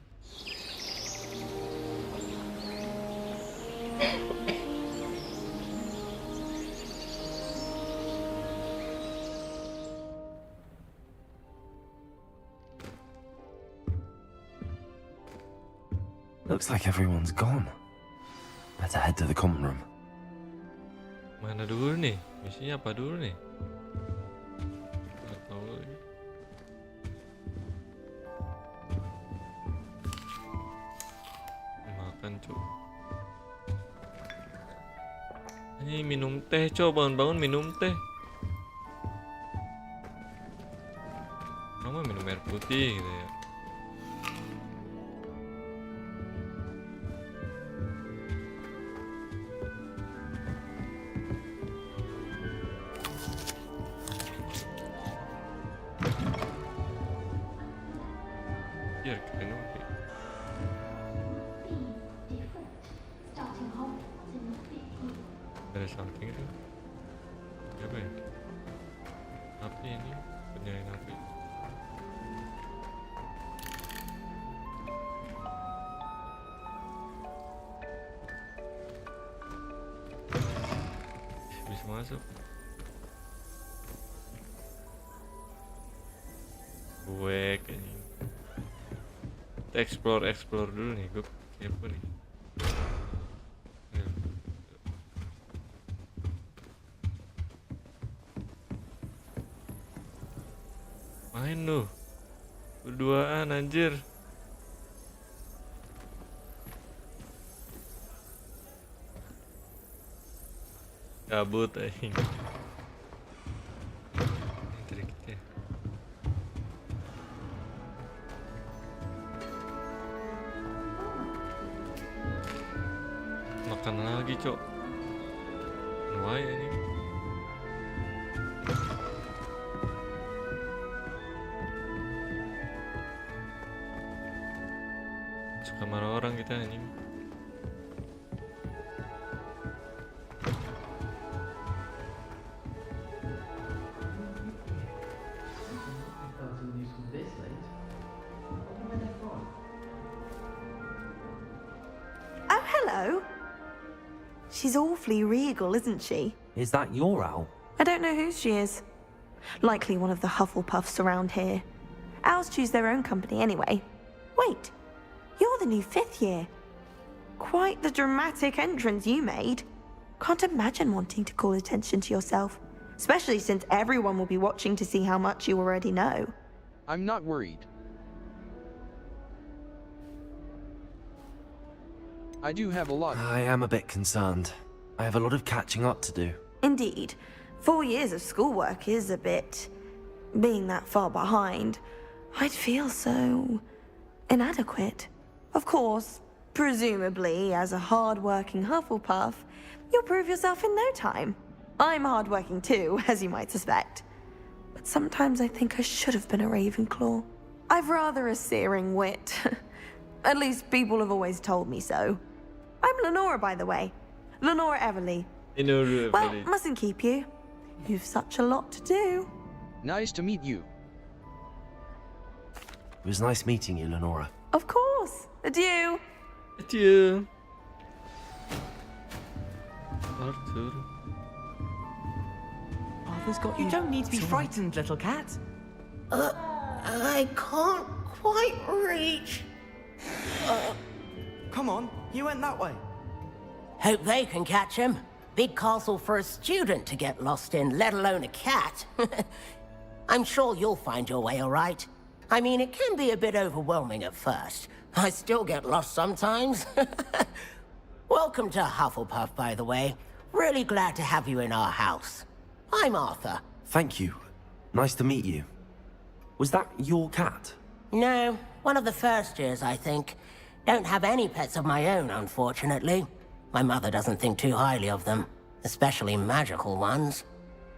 Looks like everyone's gone. Better head to the common room. Mana dulu nih? Misinya apa dulu nih? makan cuk. Ini minum teh cuk, bangun-bangun minum teh. Kamu minum air putih gitu ya. Biar keren banget. Ada something itu. Apa ya? Api ini penyalain api. Bisa masuk. Gue kayaknya. Kita explore dulu nih, gue kepo nih. Main lu berduaan anjir. Kabut anjing. Triknya. Makan lagi, cok. Why ini? Suka marah orang kita anjing. Oh, hello. She's awfully regal, isn't she? Is that your owl? I don't know who she is. Likely one of the Hufflepuffs around here. Owls choose their own company anyway. Wait, you're the new 5th year. Quite the dramatic entrance you made. Can't imagine wanting to call attention to yourself, especially since everyone will be watching to see how much you already know. I'm not worried. I do have a lot. I am a bit concerned. I have a lot of catching up to do. Indeed. 4 years of schoolwork is a bit... being that far behind. I'd feel so... inadequate. Of course, presumably, as a hard-working Hufflepuff, you'll prove yourself in no time. I'm hard-working too, as you might suspect. But sometimes I think I should have been a Ravenclaw. I've rather a searing wit. At least people have always told me so. I'm Lenora, by the way. Lenora Everly. Well, mustn't keep you. You've such a lot to do. Nice to meet you. It was nice meeting you, Lenora. Of course. Adieu. Adieu. Arthur. Arthur's got you. You don't need to be frightened, little cat. I can't quite reach. Come on, you went that way. Hope they can catch him. Big castle for a student to get lost in, let alone a cat. I'm sure you'll find your way all right. I mean, it can be a bit overwhelming at first. I still get lost sometimes. Welcome to Hufflepuff, by the way. Really glad to have you in our house. I'm Arthur. Thank you. Nice to meet you. Was that your cat? No, one of the first years, I think. Don't have any pets of my own, unfortunately. My mother doesn't think too highly of them, especially magical ones.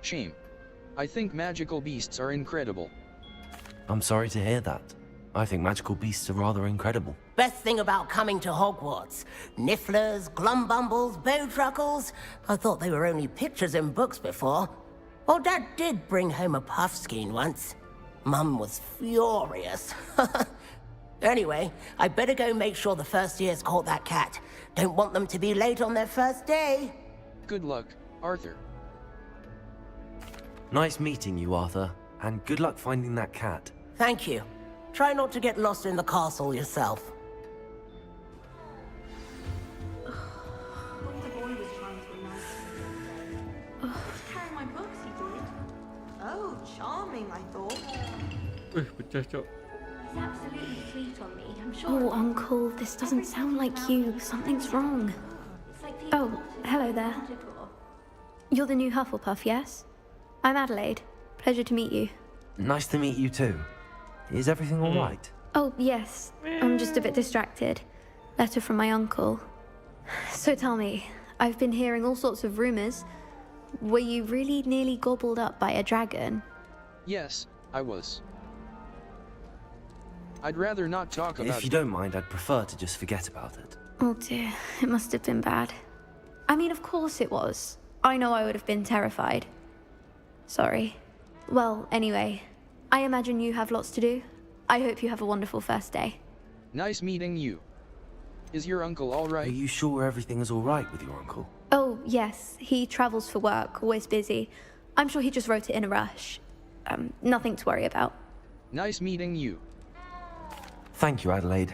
Shame. I think magical beasts are incredible. I'm sorry to hear that. I think magical beasts are rather incredible. Best thing about coming to Hogwarts. Nifflers, glumbumbles, bowtruckles. I thought they were only pictures in books before. Well, Dad did bring home a puffskein once. Mum was furious. Anyway, I better go make sure the first years caught that cat. Don't want them to be late on their first day. Good luck, Arthur. Nice meeting you, Arthur. And good luck finding that cat. Thank you. Try not to get lost in the castle yourself. Carry my books, he did. Oh, charming, I thought. Wih, pecah, cok. absolutely fleet on me. I'm sure. Oh, Uncle, this doesn't sound like you. Something's wrong. Oh, hello there. You're the new Hufflepuff, yes? I'm Adelaide. Pleasure to meet you. Nice to meet you too. Is everything all right? Oh, yes. I'm just a bit distracted. Letter from my uncle. So tell me, I've been hearing all sorts of rumors. Were you really nearly gobbled up by a dragon? Yes, I was. I'd rather not talk about it. If you don't mind, I'd prefer to just forget about it. Oh dear, it must have been bad. I mean, of course it was. I know I would have been terrified. Sorry. Well, anyway, I imagine you have lots to do. I hope you have a wonderful first day. Nice meeting you. Is your uncle all right? Are you sure everything is all right with your uncle? Oh, yes. He travels for work, always busy. I'm sure he just wrote it in a rush. Nothing to worry about. Nice meeting you. Thank you, Adelaide.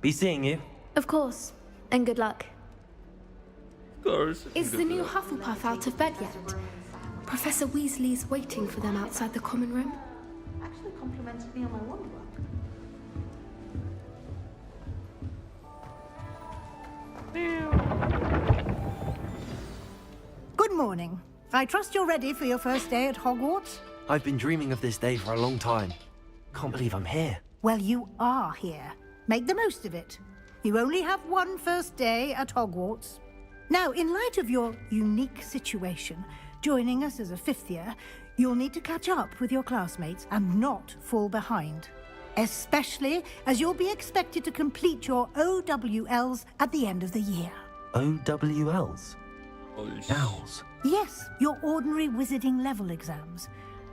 Be seeing you. Of course. And good luck. Of course. Is the new Hufflepuff out of bed yet? Professor Weasley's waiting for them outside the common room. Actually complimented me on my wand work. Good morning. I trust you're ready for your first day at Hogwarts? I've been dreaming of this day for a long time. Can't believe I'm here. Well, you are here. Make the most of it. You only have one first day at Hogwarts. Now, in light of your unique situation, joining us as a fifth year, you'll need to catch up with your classmates and not fall behind. Especially as you'll be expected to complete your OWLs at the end of the year. OWLs? Owls? Yes, your ordinary wizarding level exams.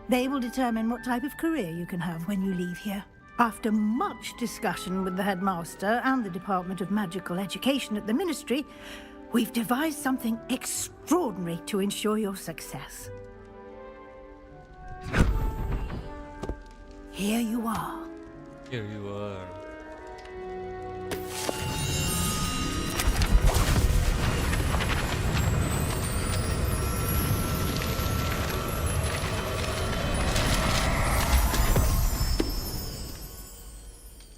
They will determine what type of career you can have when you leave here. After much discussion with the headmaster and the Department of Magical Education at the Ministry, we've devised something extraordinary to ensure your success. Here you are. Here you are.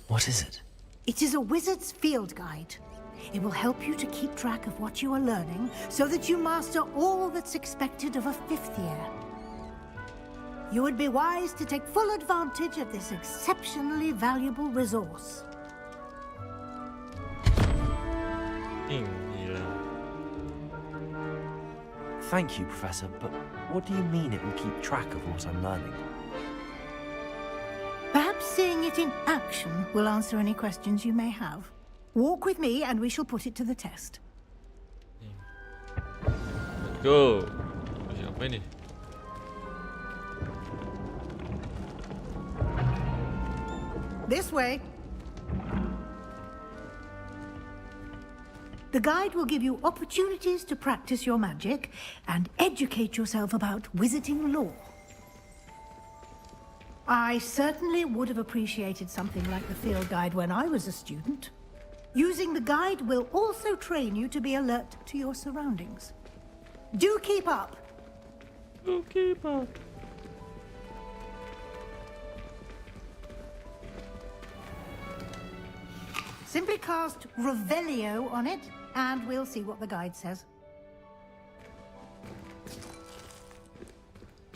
What is it? It is a wizard's field guide. It will help you to keep track of what you are learning so that you master all that's expected of a fifth year. You would be wise to take full advantage of this exceptionally valuable resource. Thank you, Professor, but what do you mean it will keep track of what I'm learning? Perhaps seeing it in action will answer any questions you may have. Walk with me and we shall put it to the test. Let's go. Siapa ini? This way. The guide will give you opportunities to practice your magic and educate yourself about wizarding lore. I certainly would have appreciated something like the field guide when I was a student. Using the guide will also train you to be alert to your surroundings. Do keep up. Do keep up. Simply cast Revelio on it, and we'll see what the guide says.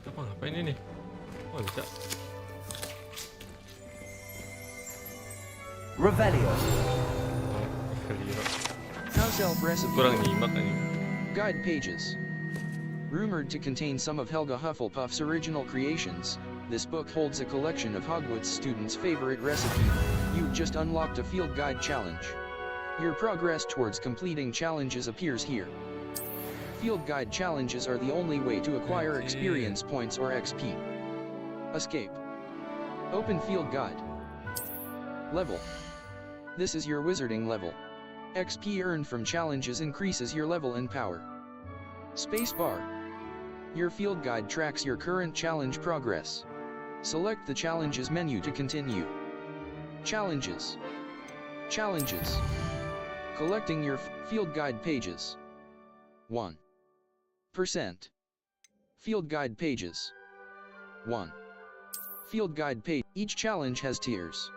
Apa ngapain ini? Oh, bisa. Revelio. House Elf Recipe. Kurang nyimak ini. Guide pages. Rumored to contain some of Helga Hufflepuff's original creations, this book holds a collection of Hogwarts students' favorite recipe. You've just unlocked a field guide challenge. Your progress towards completing challenges appears here. Field guide challenges are the only way to acquire experience points or XP. Escape. Open field guide. Level. This is your wizarding level. XP earned from challenges increases your level and power. Spacebar. Your field guide tracks your current challenge progress. Select the Challenges menu to continue. Challenges. Challenges. Collecting your field guide pages. 1%. Field guide pages. 1. Field guide page. Each challenge has tiers.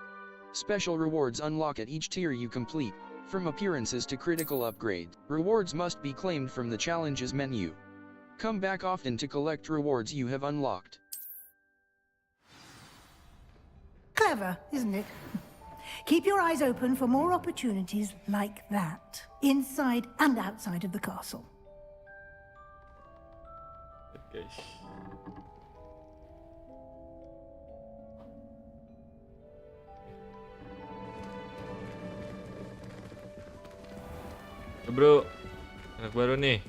Special rewards unlock at each tier you complete, from appearances to critical upgrade. Rewards must be claimed from the challenges menu. Come back often to collect rewards you have unlocked. Clever, isn't it? Keep your eyes open for more opportunities like that, inside and outside of the castle. Guys. Bro, anak baru nih.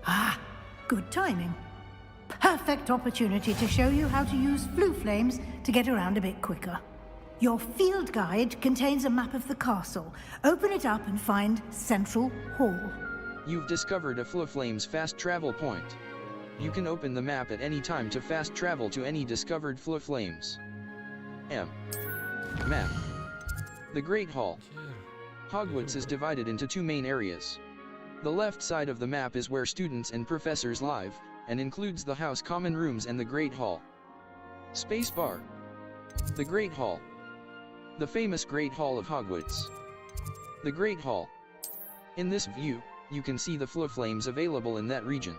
Ah, good timing. Perfect opportunity to show you how to use flue flames to get around a bit quicker. Your field guide contains a map of the castle. Open it up and find Central Hall. You've discovered a Flue Flames fast travel point. You can open the map at any time to fast travel to any discovered Flue Flames. Map. The Great Hall. Hogwarts is divided into two main areas. The left side of the map is where students and professors live, and includes the house common rooms and the Great Hall. Spacebar. The Great Hall. The famous Great Hall of Hogwarts. The Great Hall. In this view, you can see the Flue Flames available in that region.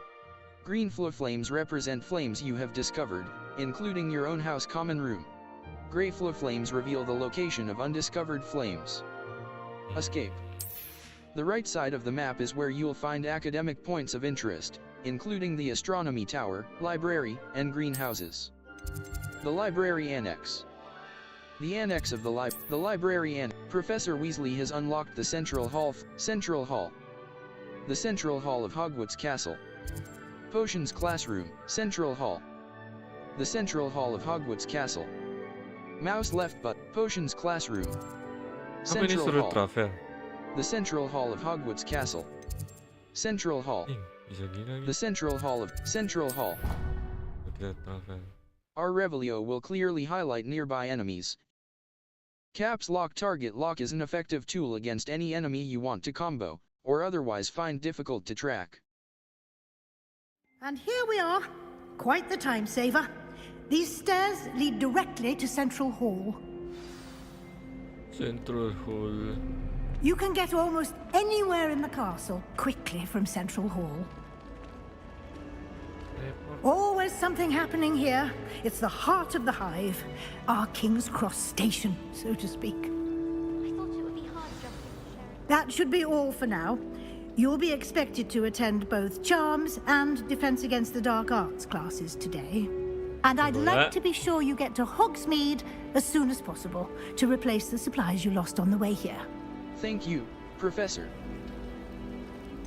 Green Flue Flames represent flames you have discovered, including your own house common room. Gray Flue Flames reveal the location of undiscovered flames. Escape. The right side of the map is where you'll find academic points of interest, including the Astronomy Tower, Library, and Greenhouses. The Library Annex. The Annex of the Library Professor Weasley has unlocked the Central Hall. The Central Hall of Hogwarts Castle. Potions Classroom, Central Hall. The Central Hall of Hogwarts Castle. Mouse left button, Potions Classroom. Central Hall. The Central Hall of Hogwarts Castle. Central Hall. The Central Hall of Central Hall. Our Revelio will clearly highlight nearby enemies. Caps Lock Target Lock is an effective tool against any enemy you want to combo, or otherwise find difficult to track. And here we are. Quite the time saver. These stairs lead directly to Central Hall. Central Hall. You can get almost anywhere in the castle quickly from Central Hall. Always something happening here. It's the heart of the hive. Our King's Cross station, so to speak. I thought it would be hard jumping. That should be all for now. You'll be expected to attend both Charms and Defense Against the Dark Arts classes today. And I'd like to be sure you get to Hogsmeade as soon as possible to replace the supplies you lost on the way here. Thank you, Professor.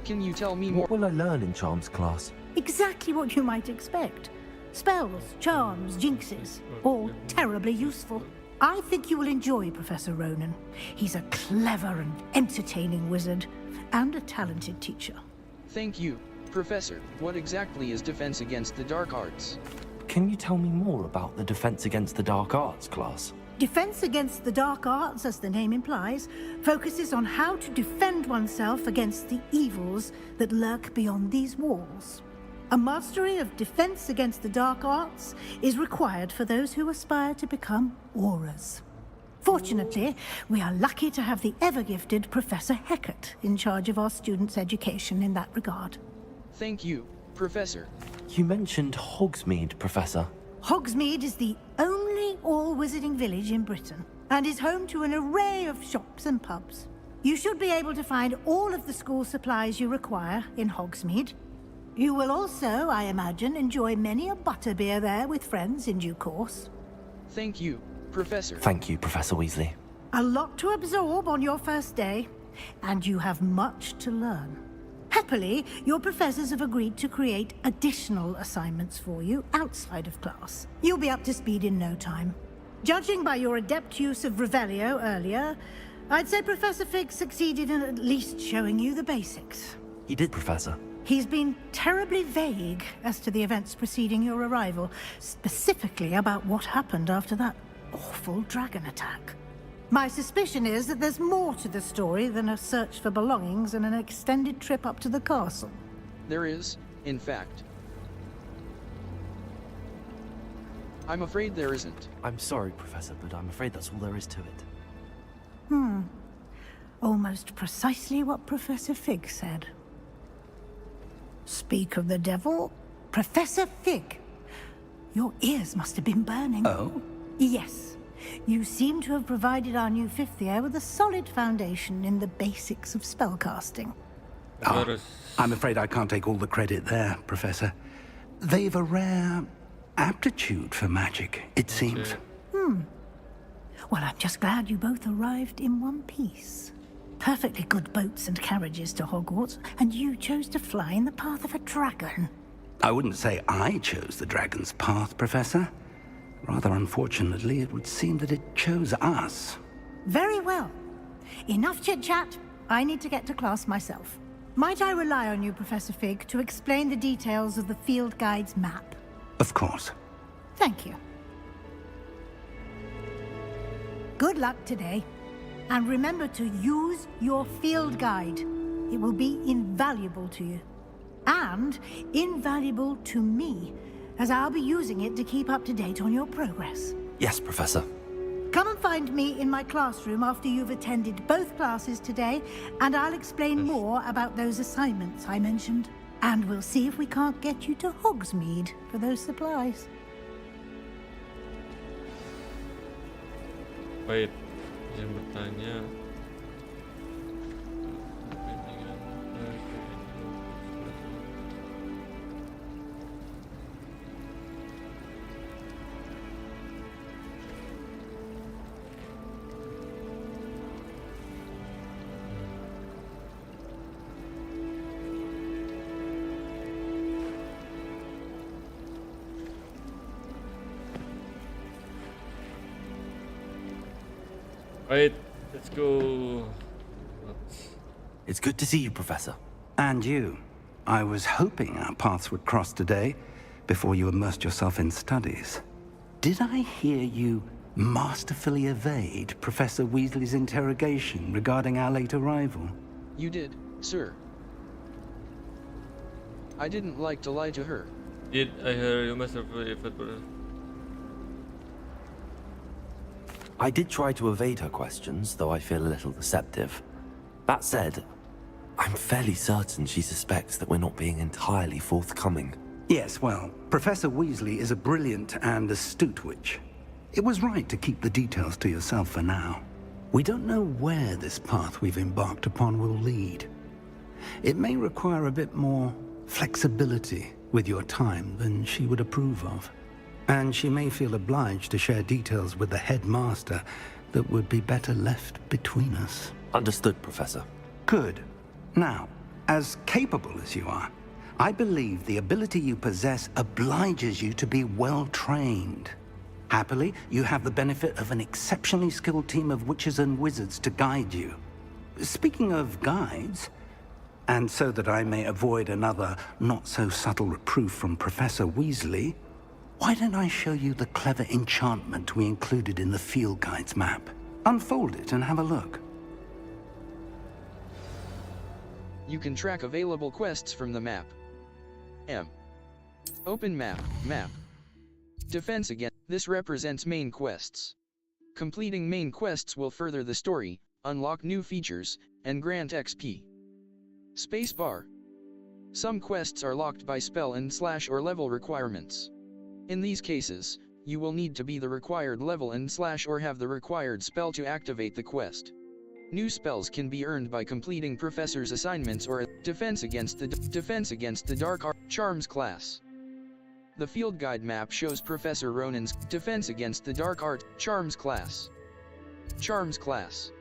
Can you tell me more? What will I learn in Charms class? Exactly what you might expect. Spells, charms, jinxes, all terribly useful. I think you will enjoy Professor Ronan. He's a clever and entertaining wizard, and a talented teacher. Thank you, Professor. What exactly is Defense Against the Dark Arts? Can you tell me more about the Defense Against the Dark Arts class? Defense Against the Dark Arts, as the name implies, focuses on how to defend oneself against the evils that lurk beyond these walls. A mastery of Defense Against the Dark Arts is required for those who aspire to become Aurors. Fortunately, we are lucky to have the ever-gifted Professor Hecat in charge of our students' education in that regard. Thank you, Professor. You mentioned Hogsmeade, Professor. Hogsmeade is the only all-wizarding village in Britain, and is home to an array of shops and pubs. You should be able to find all of the school supplies you require in Hogsmeade. You will also, I imagine, enjoy many a butterbeer there with friends in due course. Thank you, Professor. Thank you, Professor Weasley. A lot to absorb on your first day, and you have much to learn. Happily, your professors have agreed to create additional assignments for you outside of class. You'll be up to speed in no time. Judging by your adept use of Revelio earlier, I'd say Professor Fig succeeded in at least showing you the basics. He did, Professor. He's been terribly vague as to the events preceding your arrival, specifically about what happened after that awful dragon attack. My suspicion is that there's more to the story than a search for belongings and an extended trip up to the castle. There is, in fact. I'm afraid there isn't. I'm sorry, Professor, but I'm afraid that's all there is to it. Almost precisely what Professor Fig said. Speak of the devil, Professor Fig. Your ears must have been burning. Oh? Yes. You seem to have provided our new fifth year with a solid foundation in the basics of spellcasting. I'm afraid I can't take all the credit there, Professor. They've a rare aptitude for magic, it seems. Well, I'm just glad you both arrived in one piece. Perfectly good boats and carriages to Hogwarts, and you chose to fly in the path of a dragon. I wouldn't say I chose the dragon's path, Professor. Rather unfortunately, it would seem that it chose us. Very well. Enough chit-chat. I need to get to class myself. Might I rely on you, Professor Fig, to explain the details of the field guide's map? Of course. Thank you. Good luck today. And remember to use your field guide. It will be invaluable to you. And invaluable to me, as I'll be using it to keep up to date on your progress. Yes, Professor. Come and find me in my classroom after you've attended both classes today, and I'll explain more about those assignments I mentioned. And we'll see if we can't get you to Hogsmeade for those supplies. Wait, izin bertanya. Right, let's go. It's good to see you, Professor. And you. I was hoping our paths would cross today, before you immersed yourself in studies. Did I hear you masterfully evade Professor Weasley's interrogation regarding our late arrival? You did, sir. I didn't like to lie to her. Did I hear you masterfully evade? I did try to evade her questions, though I feel a little deceptive. That said, I'm fairly certain she suspects that we're not being entirely forthcoming. Yes, well, Professor Weasley is a brilliant and astute witch. It was right to keep the details to yourself for now. We don't know where this path we've embarked upon will lead. It may require a bit more flexibility with your time than she would approve of. And she may feel obliged to share details with the headmaster that would be better left between us. Understood, Professor. Good. Now, as capable as you are, I believe the ability you possess obliges you to be well trained. Happily, you have the benefit of an exceptionally skilled team of witches and wizards to guide you. Speaking of guides, and so that I may avoid another not-so-subtle reproof from Professor Weasley, why don't I show you the clever enchantment we included in the field guide's map? Unfold it and have a look. You can track available quests from the map. Open map, map. Defense against. This represents main quests. Completing main quests will further the story, unlock new features, and grant XP. Spacebar. Some quests are locked by spell and / or level requirements. In these cases, you will need to be the required level and / or have the required spell to activate the quest. New spells can be earned by completing Professor's assignments or Defense Against the Dark Art Charms class. The field guide map shows Professor Ronen's Defense Against the Dark Art Charms class. Charms class.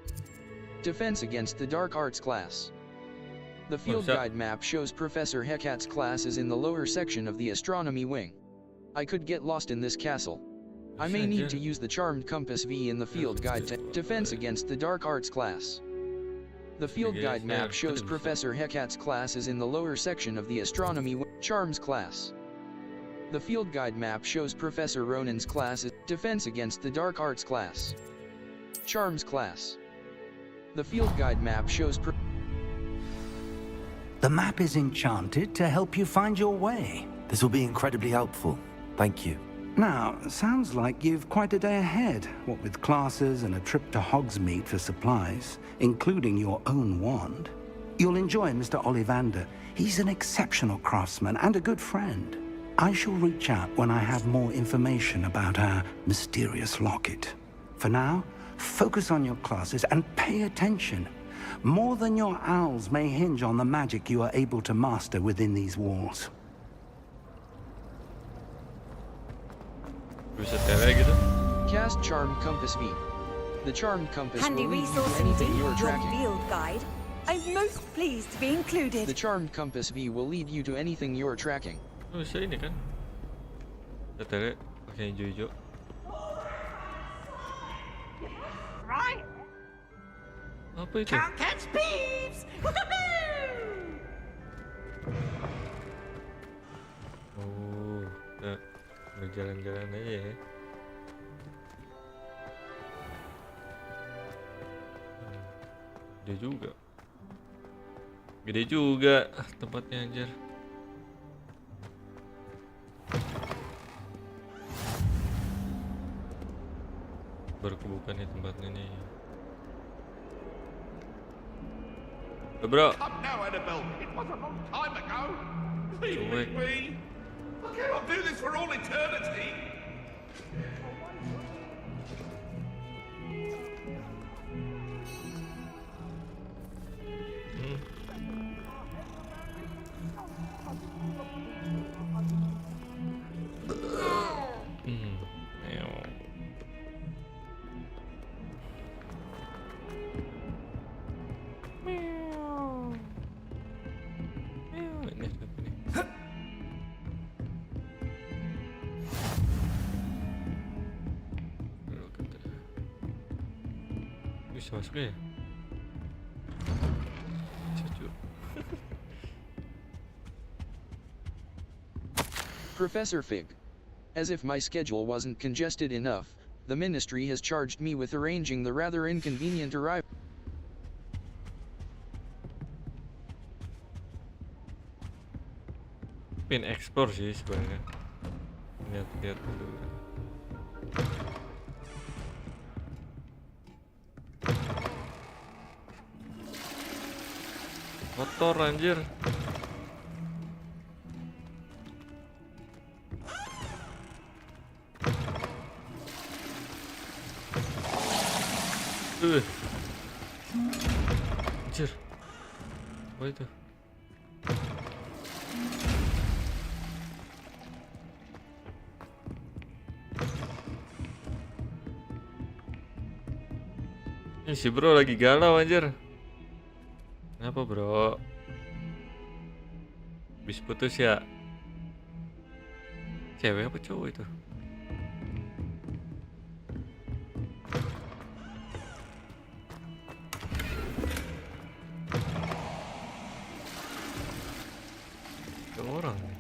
Defense Against the Dark Arts class. The field guide map shows Professor Hecat's class is in the lower section of the astronomy wing. I could get lost in this castle. I may need to use the Charmed Compass V in the field guide to Defense Against the Dark Arts class. The field guide map shows Professor Hecat's class is in the lower section of the astronomy Charms class. The field guide map shows Professor Ronen's class is Defense Against the Dark Arts class. Charms class. The field guide map shows The map is enchanted to help you find your way. This will be incredibly helpful. Thank you. Now, sounds like you've quite a day ahead, what with classes and a trip to Hogsmeade for supplies, including your own wand. You'll enjoy Mr. Ollivander. He's an exceptional craftsman and a good friend. I shall reach out when I have more information about our mysterious locket. For now, focus on your classes and pay attention. More than your owls may hinge on the magic you are able to master within these walls. Bisa tele gitu. Cast Charm Compass V. The Charm Compass Handy will lead you resource to anything indeed, you're your tracking. field guide. I'm most pleased to be included. The Charmed Compass V will lead you to anything you're tracking. Oh, bisa ini kan? Bisa tele pakai hijau-hijau. Right. Apa itu? Can't catch thieves. Oh, kita berjalan-jalan aja ya. Gede juga. Gede juga tempatnya anjir. Baru kebuka nih tempatnya nih. Bro. Come now, Annabelle. It was a long time ago. Leave Cuek. me be. I cannot do this for all eternity. Bisa masuk ya? Cucu. Professor Fig. As if my schedule wasn't congested enough, the Ministry has charged me with arranging the rather inconvenient arrival. Pin ekspor sih sebenarnya. Lihat-lihat dulu. Kotor anjir. Anjir. Apa itu? Ini si bro lagi galau anjir. Kenapa bro? Habis putus ya? Cewek apa cowok itu? Ada orang nih.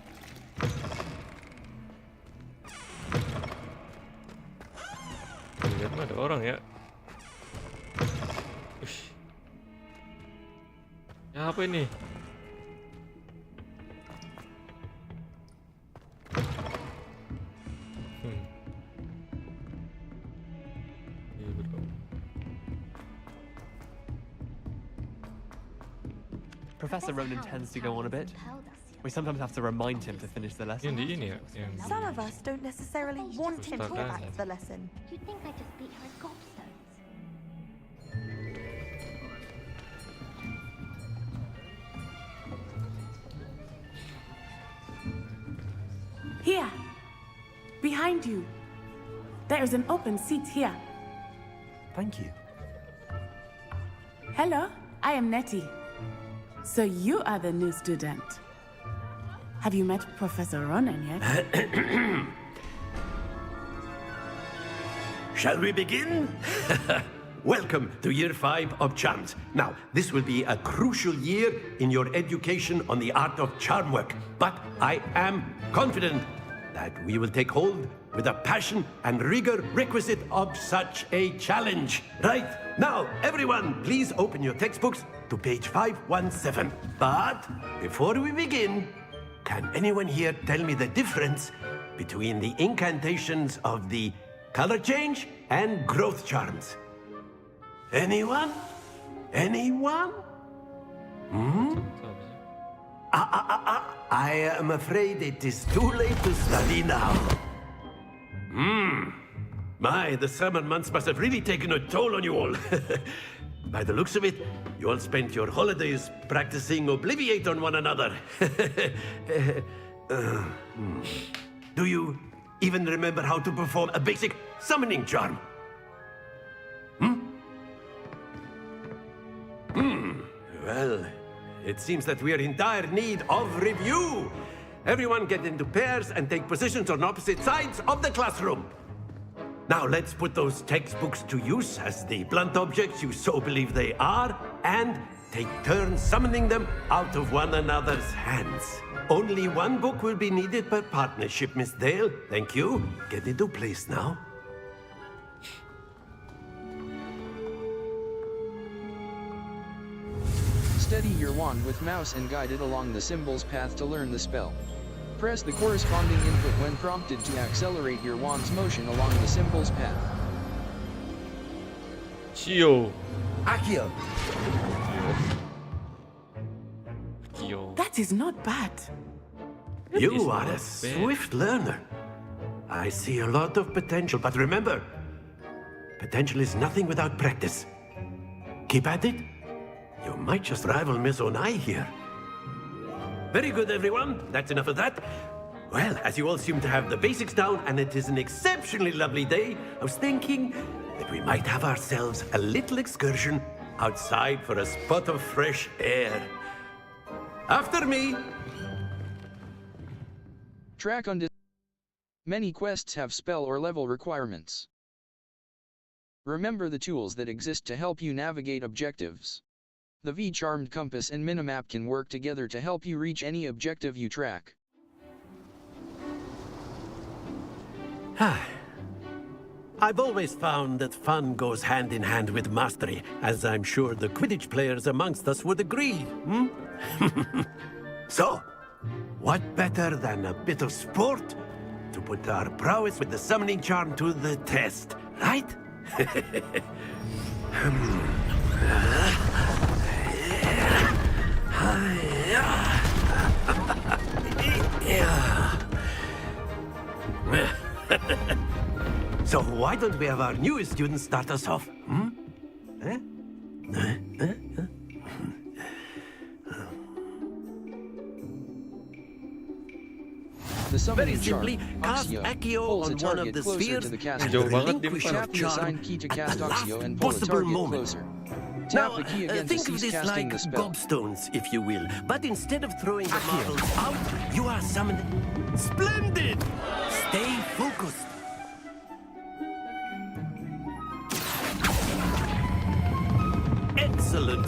Lihat mah ada orang ya. Ush. Ya apa ini? Professor Ronan tends to go on a bit. We sometimes have to remind him to finish the lesson. Some of us don't necessarily want him to go back to the lesson. You'd think I just beat her at gobstones. Here, behind you. There is an open seat here. Thank you. Hello, I am Nettie. So you are the new student. Have you met Professor Ronan yet? Shall we begin? Welcome to Year 5 of Charms. Now, this will be a crucial year in your education on the art of charm work, but I am confident that we will take hold with the passion and rigor requisite of such a challenge. Right, now, everyone, please open your textbooks to page 517. But before we begin, can anyone here tell me the difference between the incantations of the color change and growth charms? Anyone? Anyone? I am afraid it is too late to study now. My, the summer months must have really taken a toll on you all. By the looks of it, you all spent your holidays practicing Obliviate on one another. Do you even remember how to perform a basic summoning charm? Well, it seems that we are in dire need of review. Everyone get into pairs and take positions on opposite sides of the classroom. Now let's put those textbooks to use as the blunt objects you so believe they are, and take turns summoning them out of one another's hands. Only one book will be needed per partnership, Miss Dale. Thank you. Get into place now. Steady your wand with mouse and guide it along the symbol's path to learn the spell. Press the corresponding input when prompted to accelerate your wand's motion along the symbol's path. Chio. Accio. That is not bad. You are a swift learner. I see a lot of potential, but remember, potential is nothing without practice. Keep at it. You might just rival Miss Onai here. Very good, everyone. That's enough of that. Well, as you all seem to have the basics down, and it is an exceptionally lovely day, I was thinking that we might have ourselves a little excursion outside for a spot of fresh air. After me! Track on Many quests have spell or level requirements. Remember the tools that exist to help you navigate objectives. The V-Charmed compass and minimap can work together to help you reach any objective you track. I've always found that fun goes hand in hand with mastery, as I'm sure the Quidditch players amongst us would agree, So, what better than a bit of sport to put our prowess with the summoning charm to the test, right? So why don't we have our newest student start us off? Very simply, cast Accio on one of the spheres and relinquish your charm at the last possible moment. Now, think of this like gobstones, if you will. But instead of throwing the marbles out, you are summoned. Splendid! Stay focused. Excellent.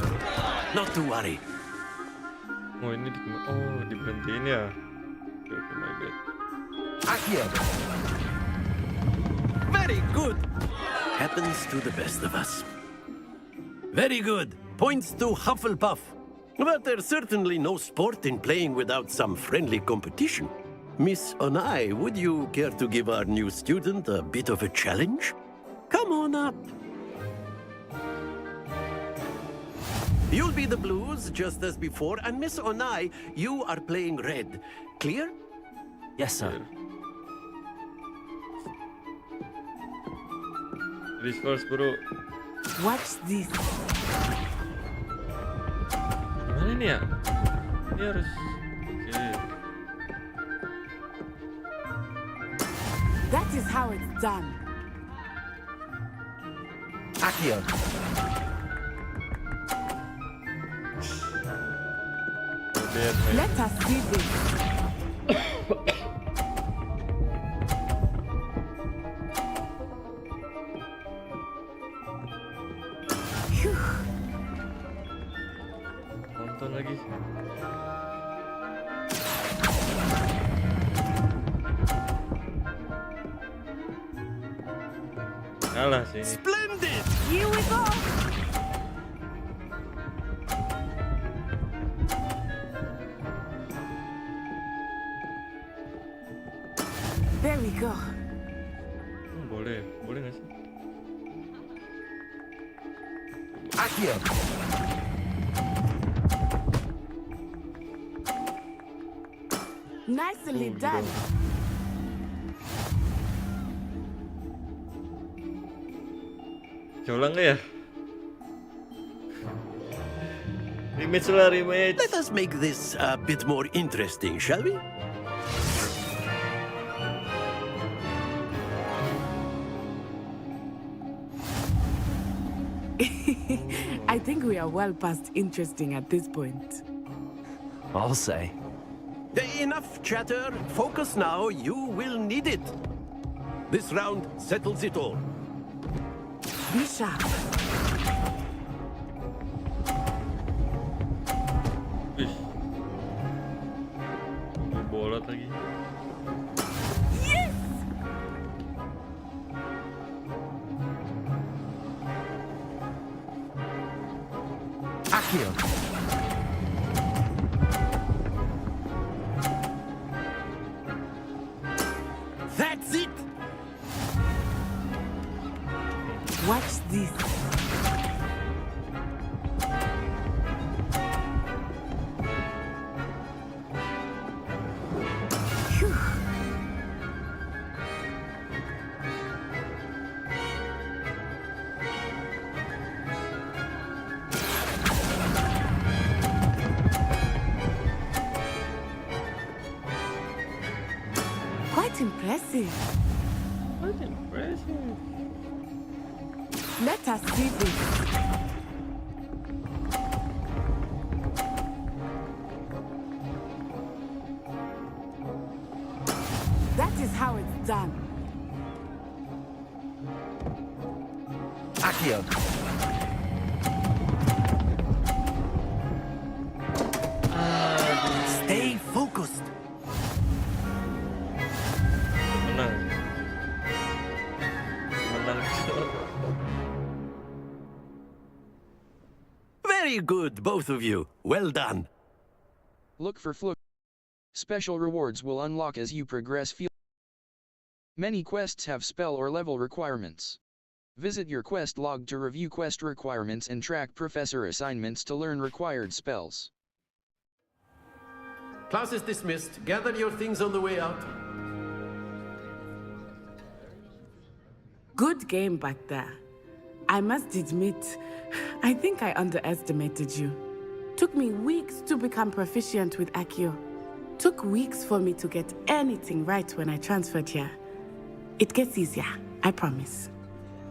Not to worry. Oh, ini diberhentiin ya. Okay, my bad. Accio. Very good. Happens to the best of us. Very good. Points to Hufflepuff. But there's certainly no sport in playing without some friendly competition. Miss Onai, would you care to give our new student a bit of a challenge? Come on up. You'll be the blues, just as before, and Miss Onai, you are playing red. Clear? Yes, sir. This first, bro. Watch this. Gimana ini ya? Ini harus... Oke. That is how it's done. Accio. Let us see this. Nonton lagi. Salah sih ini. Splendid! Here we go. There we go. Boleh nggak sih? Accio! Nicely done. Coba nggak ya? Rematch lah, rematch. Let us make this a bit more interesting, shall we? I think we are well past interesting at this point. I'll say. Enough chatter. Focus now. You will need it. This round settles it all. Be sharp. Wih. Bolot lagi. Yes! Accio! That's it! Watch this. Phew. Quite impressive. Quite impressive. Let us see this. That is how it's done. Accio! Stay focused. Menang. Very good, both of you. Well done. Look for fluke. Special rewards will unlock as you progress. Many quests have spell or level requirements. Visit your quest log to review quest requirements and track professor assignments to learn required spells. Class is dismissed. Gather your things on the way out. Good game back there. I must admit, I think I underestimated you. Took me weeks to become proficient with Accio. Took weeks for me to get anything right when I transferred here. It gets easier, I promise.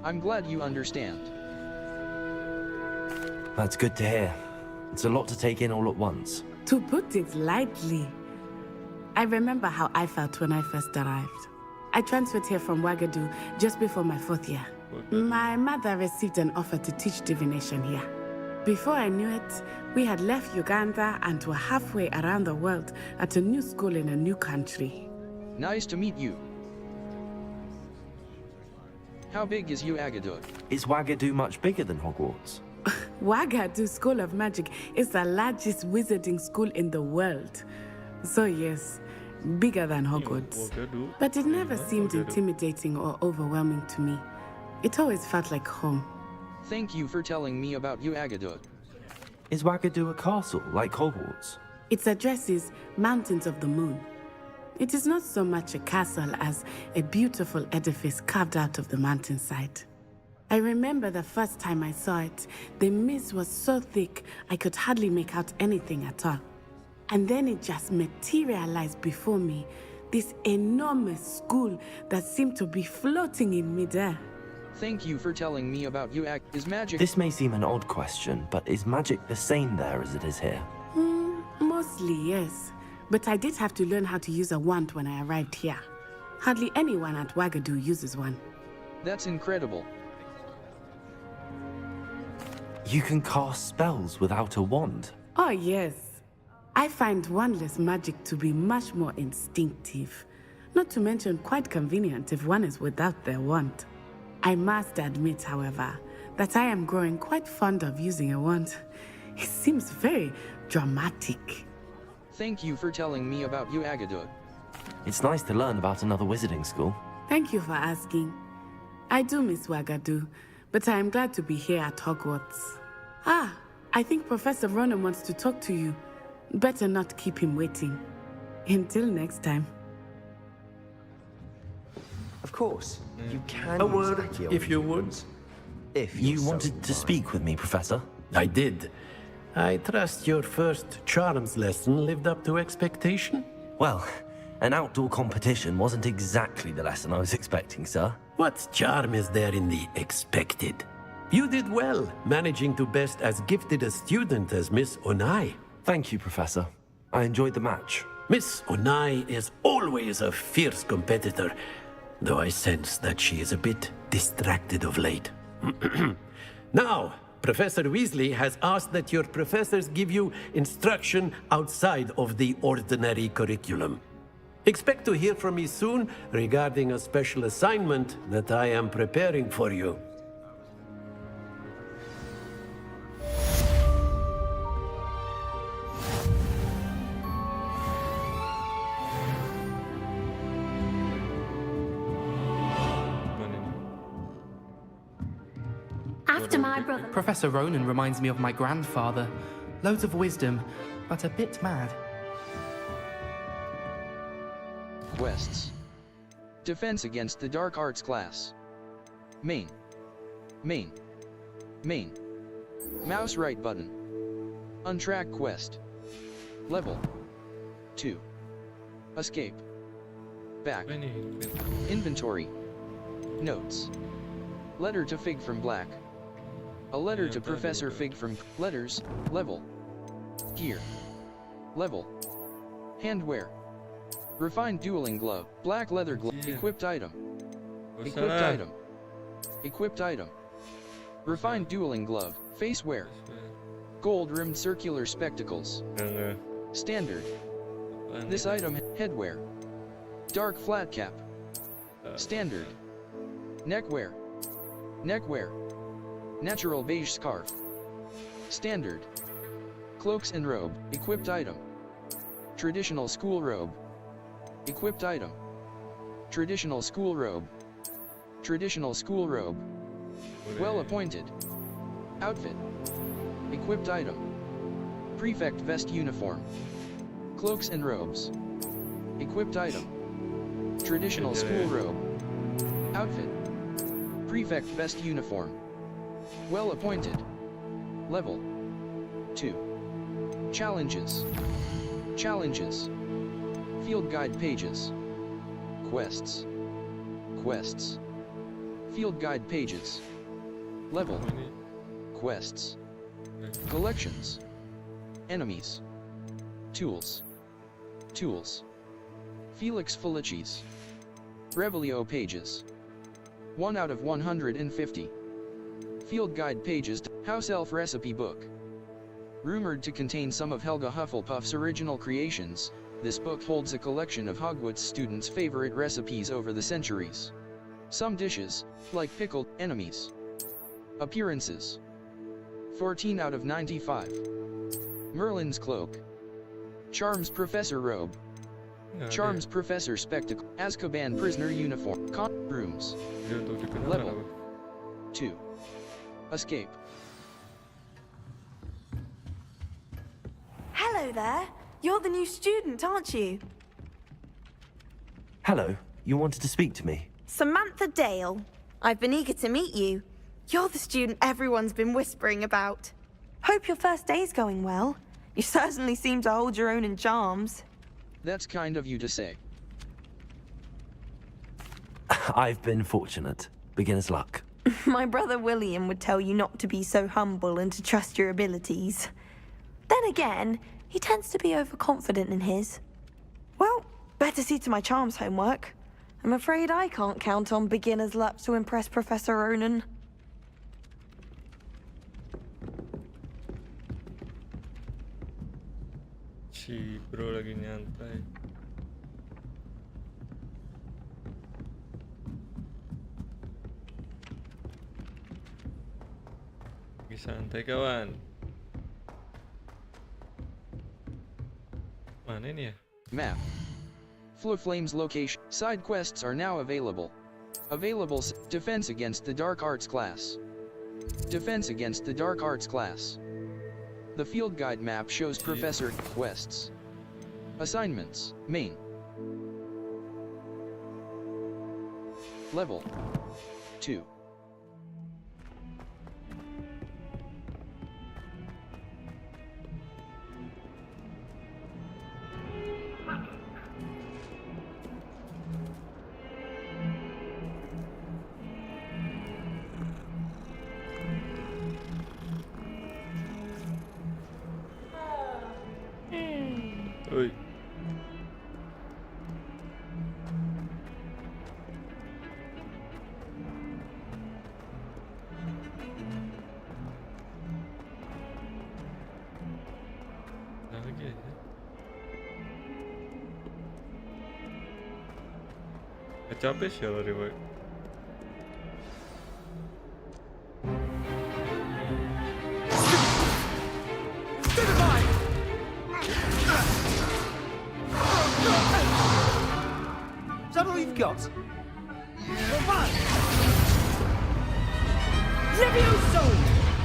I'm glad you understand. That's good to hear. It's a lot to take in all at once. To put it lightly, I remember how I felt when I first arrived. I transferred here from Wagadu just before my 4th year. My mother received an offer to teach divination here. Before I knew it, we had left Uganda and were halfway around the world at a new school in a new country. Nice to meet you. How big is Uagadou? Is Wagadu much bigger than Hogwarts? Wagadu School of Magic is the largest wizarding school in the world. So yes, bigger than Hogwarts. But it never seemed intimidating or overwhelming to me. It always felt like home. Thank you for telling me about Uagadou. Is Wagadu a castle like Hogwarts? Its address is Mountains of the Moon. It is not so much a castle as a beautiful edifice carved out of the mountainside. I remember the first time I saw it, the mist was so thick I could hardly make out anything at all. And then it just materialized before me, this enormous school that seemed to be floating in midair. Thank you for telling me about Is magic... This may seem an odd question, but is magic the same there as it is here? Mostly, yes. But I did have to learn how to use a wand when I arrived here. Hardly anyone at Wagadu uses one. That's incredible. You can cast spells without a wand? Oh, yes. I find wandless magic to be much more instinctive. Not to mention quite convenient if one is without their wand. I must admit, however, that I am growing quite fond of using a wand. It seems very dramatic. Thank you for telling me about you, Agadug. It's nice to learn about another wizarding school. Thank you for asking. I do miss Wagadu, but I am glad to be here at Hogwarts. Ah, I think Professor Ronan wants to talk to you. Better not keep him waiting. Until next time. Of course, you can A use word, Accio if you would. runes. If You you're so wanted to inclined. speak with me, Professor? I did. I trust your first charms lesson lived up to expectation? Well, an outdoor competition wasn't exactly the lesson I was expecting, sir. What charm is there in the expected? You did well, managing to best as gifted a student as Miss Onai. Thank you, Professor. I enjoyed the match. Miss Onai is always a fierce competitor, though I sense that she is a bit distracted of late. Now, Professor Weasley has asked that your professors give you instruction outside of the ordinary curriculum. Expect to hear from me soon regarding a special assignment that I am preparing for you. After my brother. Professor Ronan reminds me of my grandfather. Loads of wisdom, but a bit mad. Quests. Defense against the Dark Arts class. Main. Main. Main. Mouse right button. Untrack quest. Level 2. Escape. Back. Inventory. Notes. Letter to Fig from Black. A letter to Professor Fig from Letters. Level. Gear. Level. Handwear. Refined dueling glove. Black leather glove. Equipped item. Equipped item. Equipped item. Refined dueling glove. Face wear. Gold rimmed circular spectacles. Standard. This item headwear. Dark flat cap. Standard. Neckwear. Neckwear. Natural beige scarf. Standard. Cloaks and robe. Equipped item. Traditional school robe. Equipped item. Traditional school robe. Traditional school robe. Well appointed. Outfit. Equipped item. Prefect vest uniform. Cloaks and robes. Equipped item. Traditional school robe. Outfit. Prefect vest uniform. Well appointed. Level 2. Challenges. Challenges. Field guide pages. Quests. Quests. Field guide pages. Level. Quests. Collections. Enemies. Tools. Tools. Felix Felicis. Revelio pages. 1 out of 150. Field guide pages to House Elf recipe book. Rumored to contain some of Helga Hufflepuff's original creations, this book holds a collection of Hogwarts students' favorite recipes over the centuries. Some dishes, like pickled enemies. Appearances. 14 out of 95. Merlin's cloak. Charms Professor robe. Charms Professor spectacle. Azkaban prisoner uniform. Rooms. Level 2. Escape. Hello there. You're the new student, aren't you? Hello, you wanted to speak to me? Samantha Dale. I've been eager to meet you. You're the student everyone's been whispering about. Hope your first day's going well. You certainly seem to hold your own in charms. That's kind of you to say. I've been fortunate. Beginner's luck. My brother William would tell you not to be so humble and to trust your abilities. Then again, he tends to be overconfident in his. Well, better see to my charms homework. I'm afraid I can't count on beginner's luck to impress Professor Ronan. Si bro lagi nyantai. santai kawan. Mana ini ya? Map. Flow Flames location. Side quests are now available. Defense against the Dark Arts class. Defense against the Dark Arts class. The field guide map shows Professor quests. Assignments. Main. Level 2. Oi. Lagi ya. Capek sih lari boy. Is that all you've got? Levioso!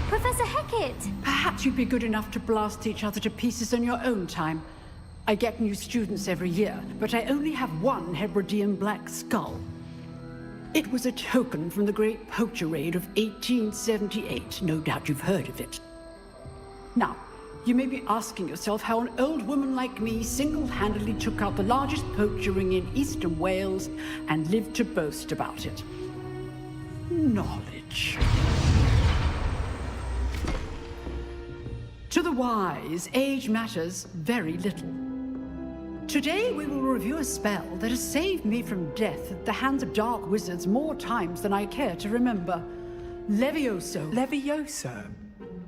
Professor Hecat! Perhaps you'd be good enough to blast each other to pieces in your own time. I get new students every year, but I only have one Hebridean black skull. It was a token from the Great Poacher Raid of 1878. No doubt you've heard of it. Now, you may be asking yourself how an old woman like me single-handedly took out the largest poacher ring in eastern Wales and lived to boast about it. Knowledge. To the wise, age matters very little. Today we will review a spell that has saved me from death at the hands of dark wizards more times than I care to remember. Levioso. Levioso?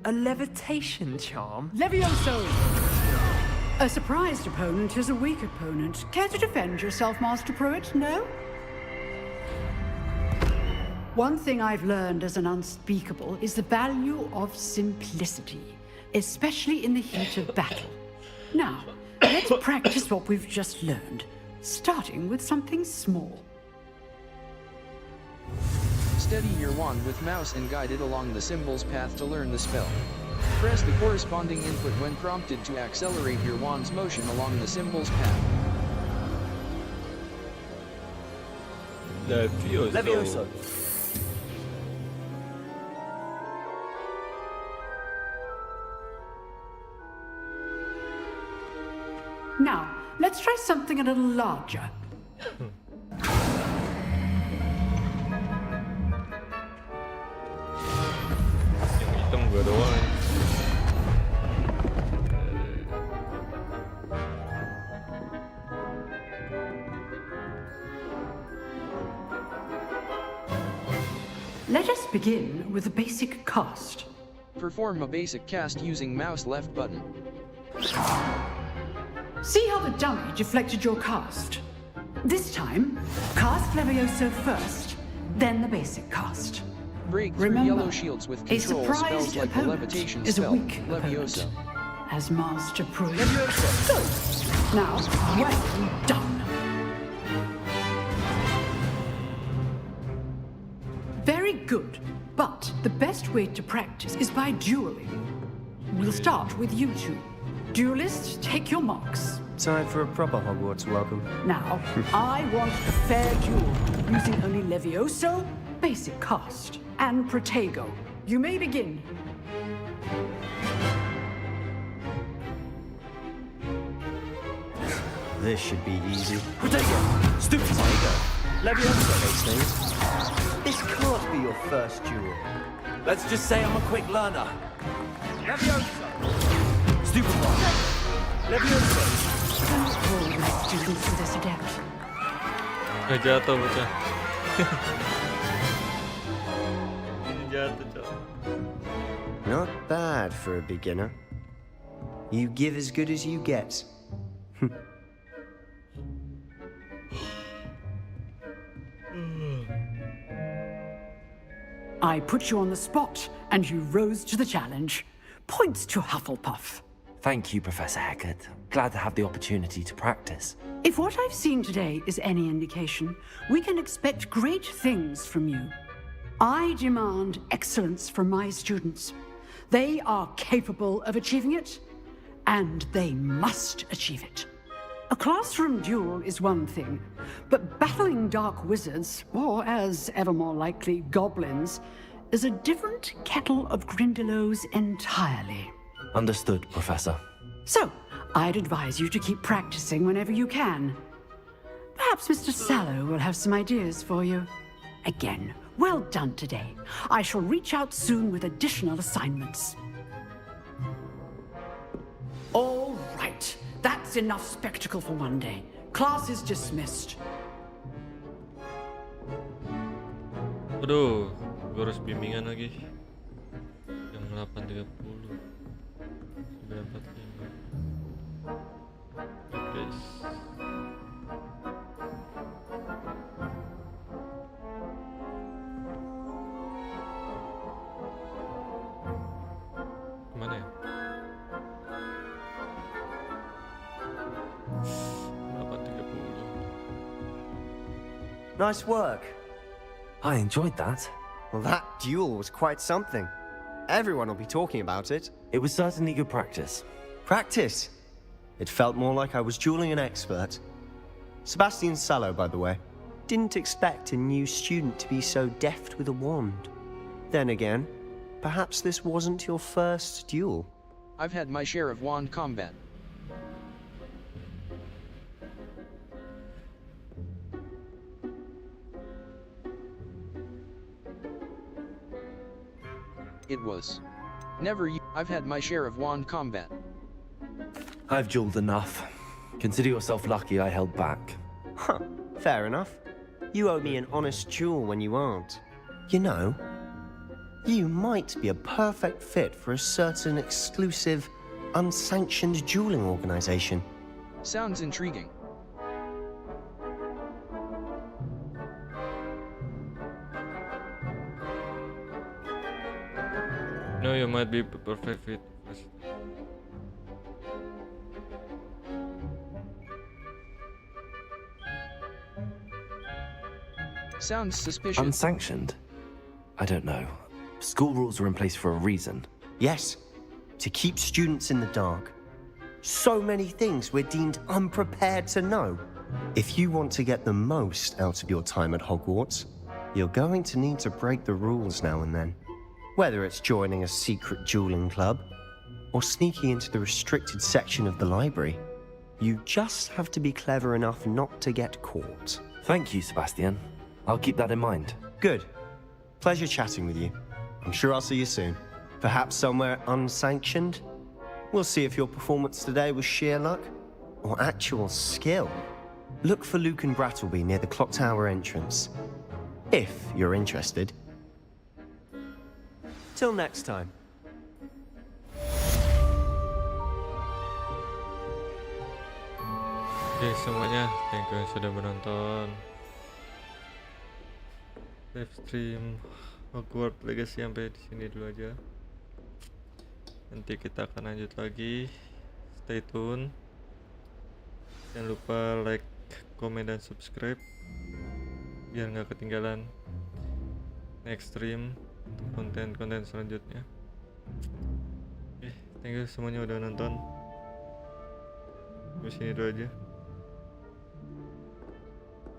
A levitation charm? Levioso! A surprised opponent is a weak opponent. Care to defend yourself, Master Pruitt? No? One thing I've learned as an unspeakable is the value of simplicity, especially in the heat of battle. Now, let's practice what we've just learned, starting with something small. Steady your wand with mouse and guide it along the symbol's path to learn the spell. Press the corresponding input when prompted to accelerate your wand's motion along the symbol's path. Levioso. Now, let's try something a little larger. Hitam gua doang. Let us begin with a basic cast. Perform a basic cast using mouse left button. See how the dummy deflected your cast? This time, cast Levioso first, then the basic cast. Break through Remember, yellow shields with a control spells surprised like the opponent levitation is a spell, weak Levioso. opponent. As Master Pruitt. Good. Now, well done. Very good. But the best way to practice is by dueling. We'll start with you two. Duelists, take your marks. Time for a proper Hogwarts welcome. Now, I want a fair duel, using only Levioso, basic cast, and Protego. You may begin. This should be easy. Protego! Stupid Protego! Levioso makes things. This can't be your first duel. Let's just say I'm a quick learner. Levioso! Stupid one! Levioso! Don't hold my students to this adept. Jatuh bocah. Ini jatuh, Cok. Not bad for a beginner. You give as good as you get. I put you on the spot, and you rose to the challenge. Points to Hufflepuff. Thank you, Professor Hecat. Glad to have the opportunity to practice. If what I've seen today is any indication, we can expect great things from you. I demand excellence from my students. They are capable of achieving it, and they must achieve it. A classroom duel is one thing, but battling dark wizards, or as ever more likely, goblins, is a different kettle of Grindylows entirely. Understood, Professor. So, I'd advise you to keep practicing whenever you can. Perhaps Mr. Sallow will have some ideas for you. Again, well done today. I shall reach out soon with additional assignments. All right. That's enough spectacle for one day. Class is dismissed. Aduh, gue harus bimbingan lagi. Jam 8.30 9.45. Guys. Kemana ya? 8.30. Nice work. I enjoyed that. Well, that duel was quite something. Everyone will be talking about it. It was certainly good practice. Practice? It felt more like I was dueling an expert. Sebastian Sallow, by the way. Didn't expect a new student to be so deft with a wand. Then again, perhaps this wasn't your first duel. I've had my share of wand combat. It was. I've had my share of wand combat. I've dueled enough. Consider yourself lucky I held back. Huh, fair enough. You owe me an honest duel when you aren't. You know, you might be a perfect fit for a certain exclusive, unsanctioned dueling organization. Sounds intriguing. No, you might be perfect fit. Sounds suspicious. Unsanctioned? I don't know. School rules are in place for a reason. Yes, to keep students in the dark. So many things we're deemed unprepared to know. If you want to get the most out of your time at Hogwarts, you're going to need to break the rules now and then. Whether it's joining a secret dueling club, or sneaking into the restricted section of the library, you just have to be clever enough not to get caught. Thank you, Sebastian. I'll keep that in mind. Good. Pleasure chatting with you. I'm sure I'll see you soon. Perhaps somewhere unsanctioned? We'll see if your performance today was sheer luck, or actual skill. Look for Luke and Brattleby near the clock tower entrance. If you're interested. Till next time. Oke semuanya, thank you yang sudah menonton live stream Hogwarts Legacy sampai di sini dulu aja. Nanti kita akan lanjut lagi. Stay tune. Jangan lupa like, komen, dan subscribe biar nggak ketinggalan next stream konten-konten selanjutnya. Oke, thank you semuanya udah nonton. Di sini dulu aja.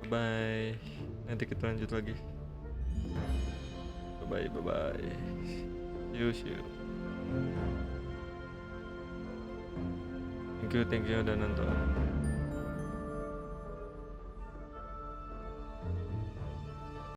Bye. Nanti kita lanjut lagi. Bye bye. See you. Thank you udah nonton.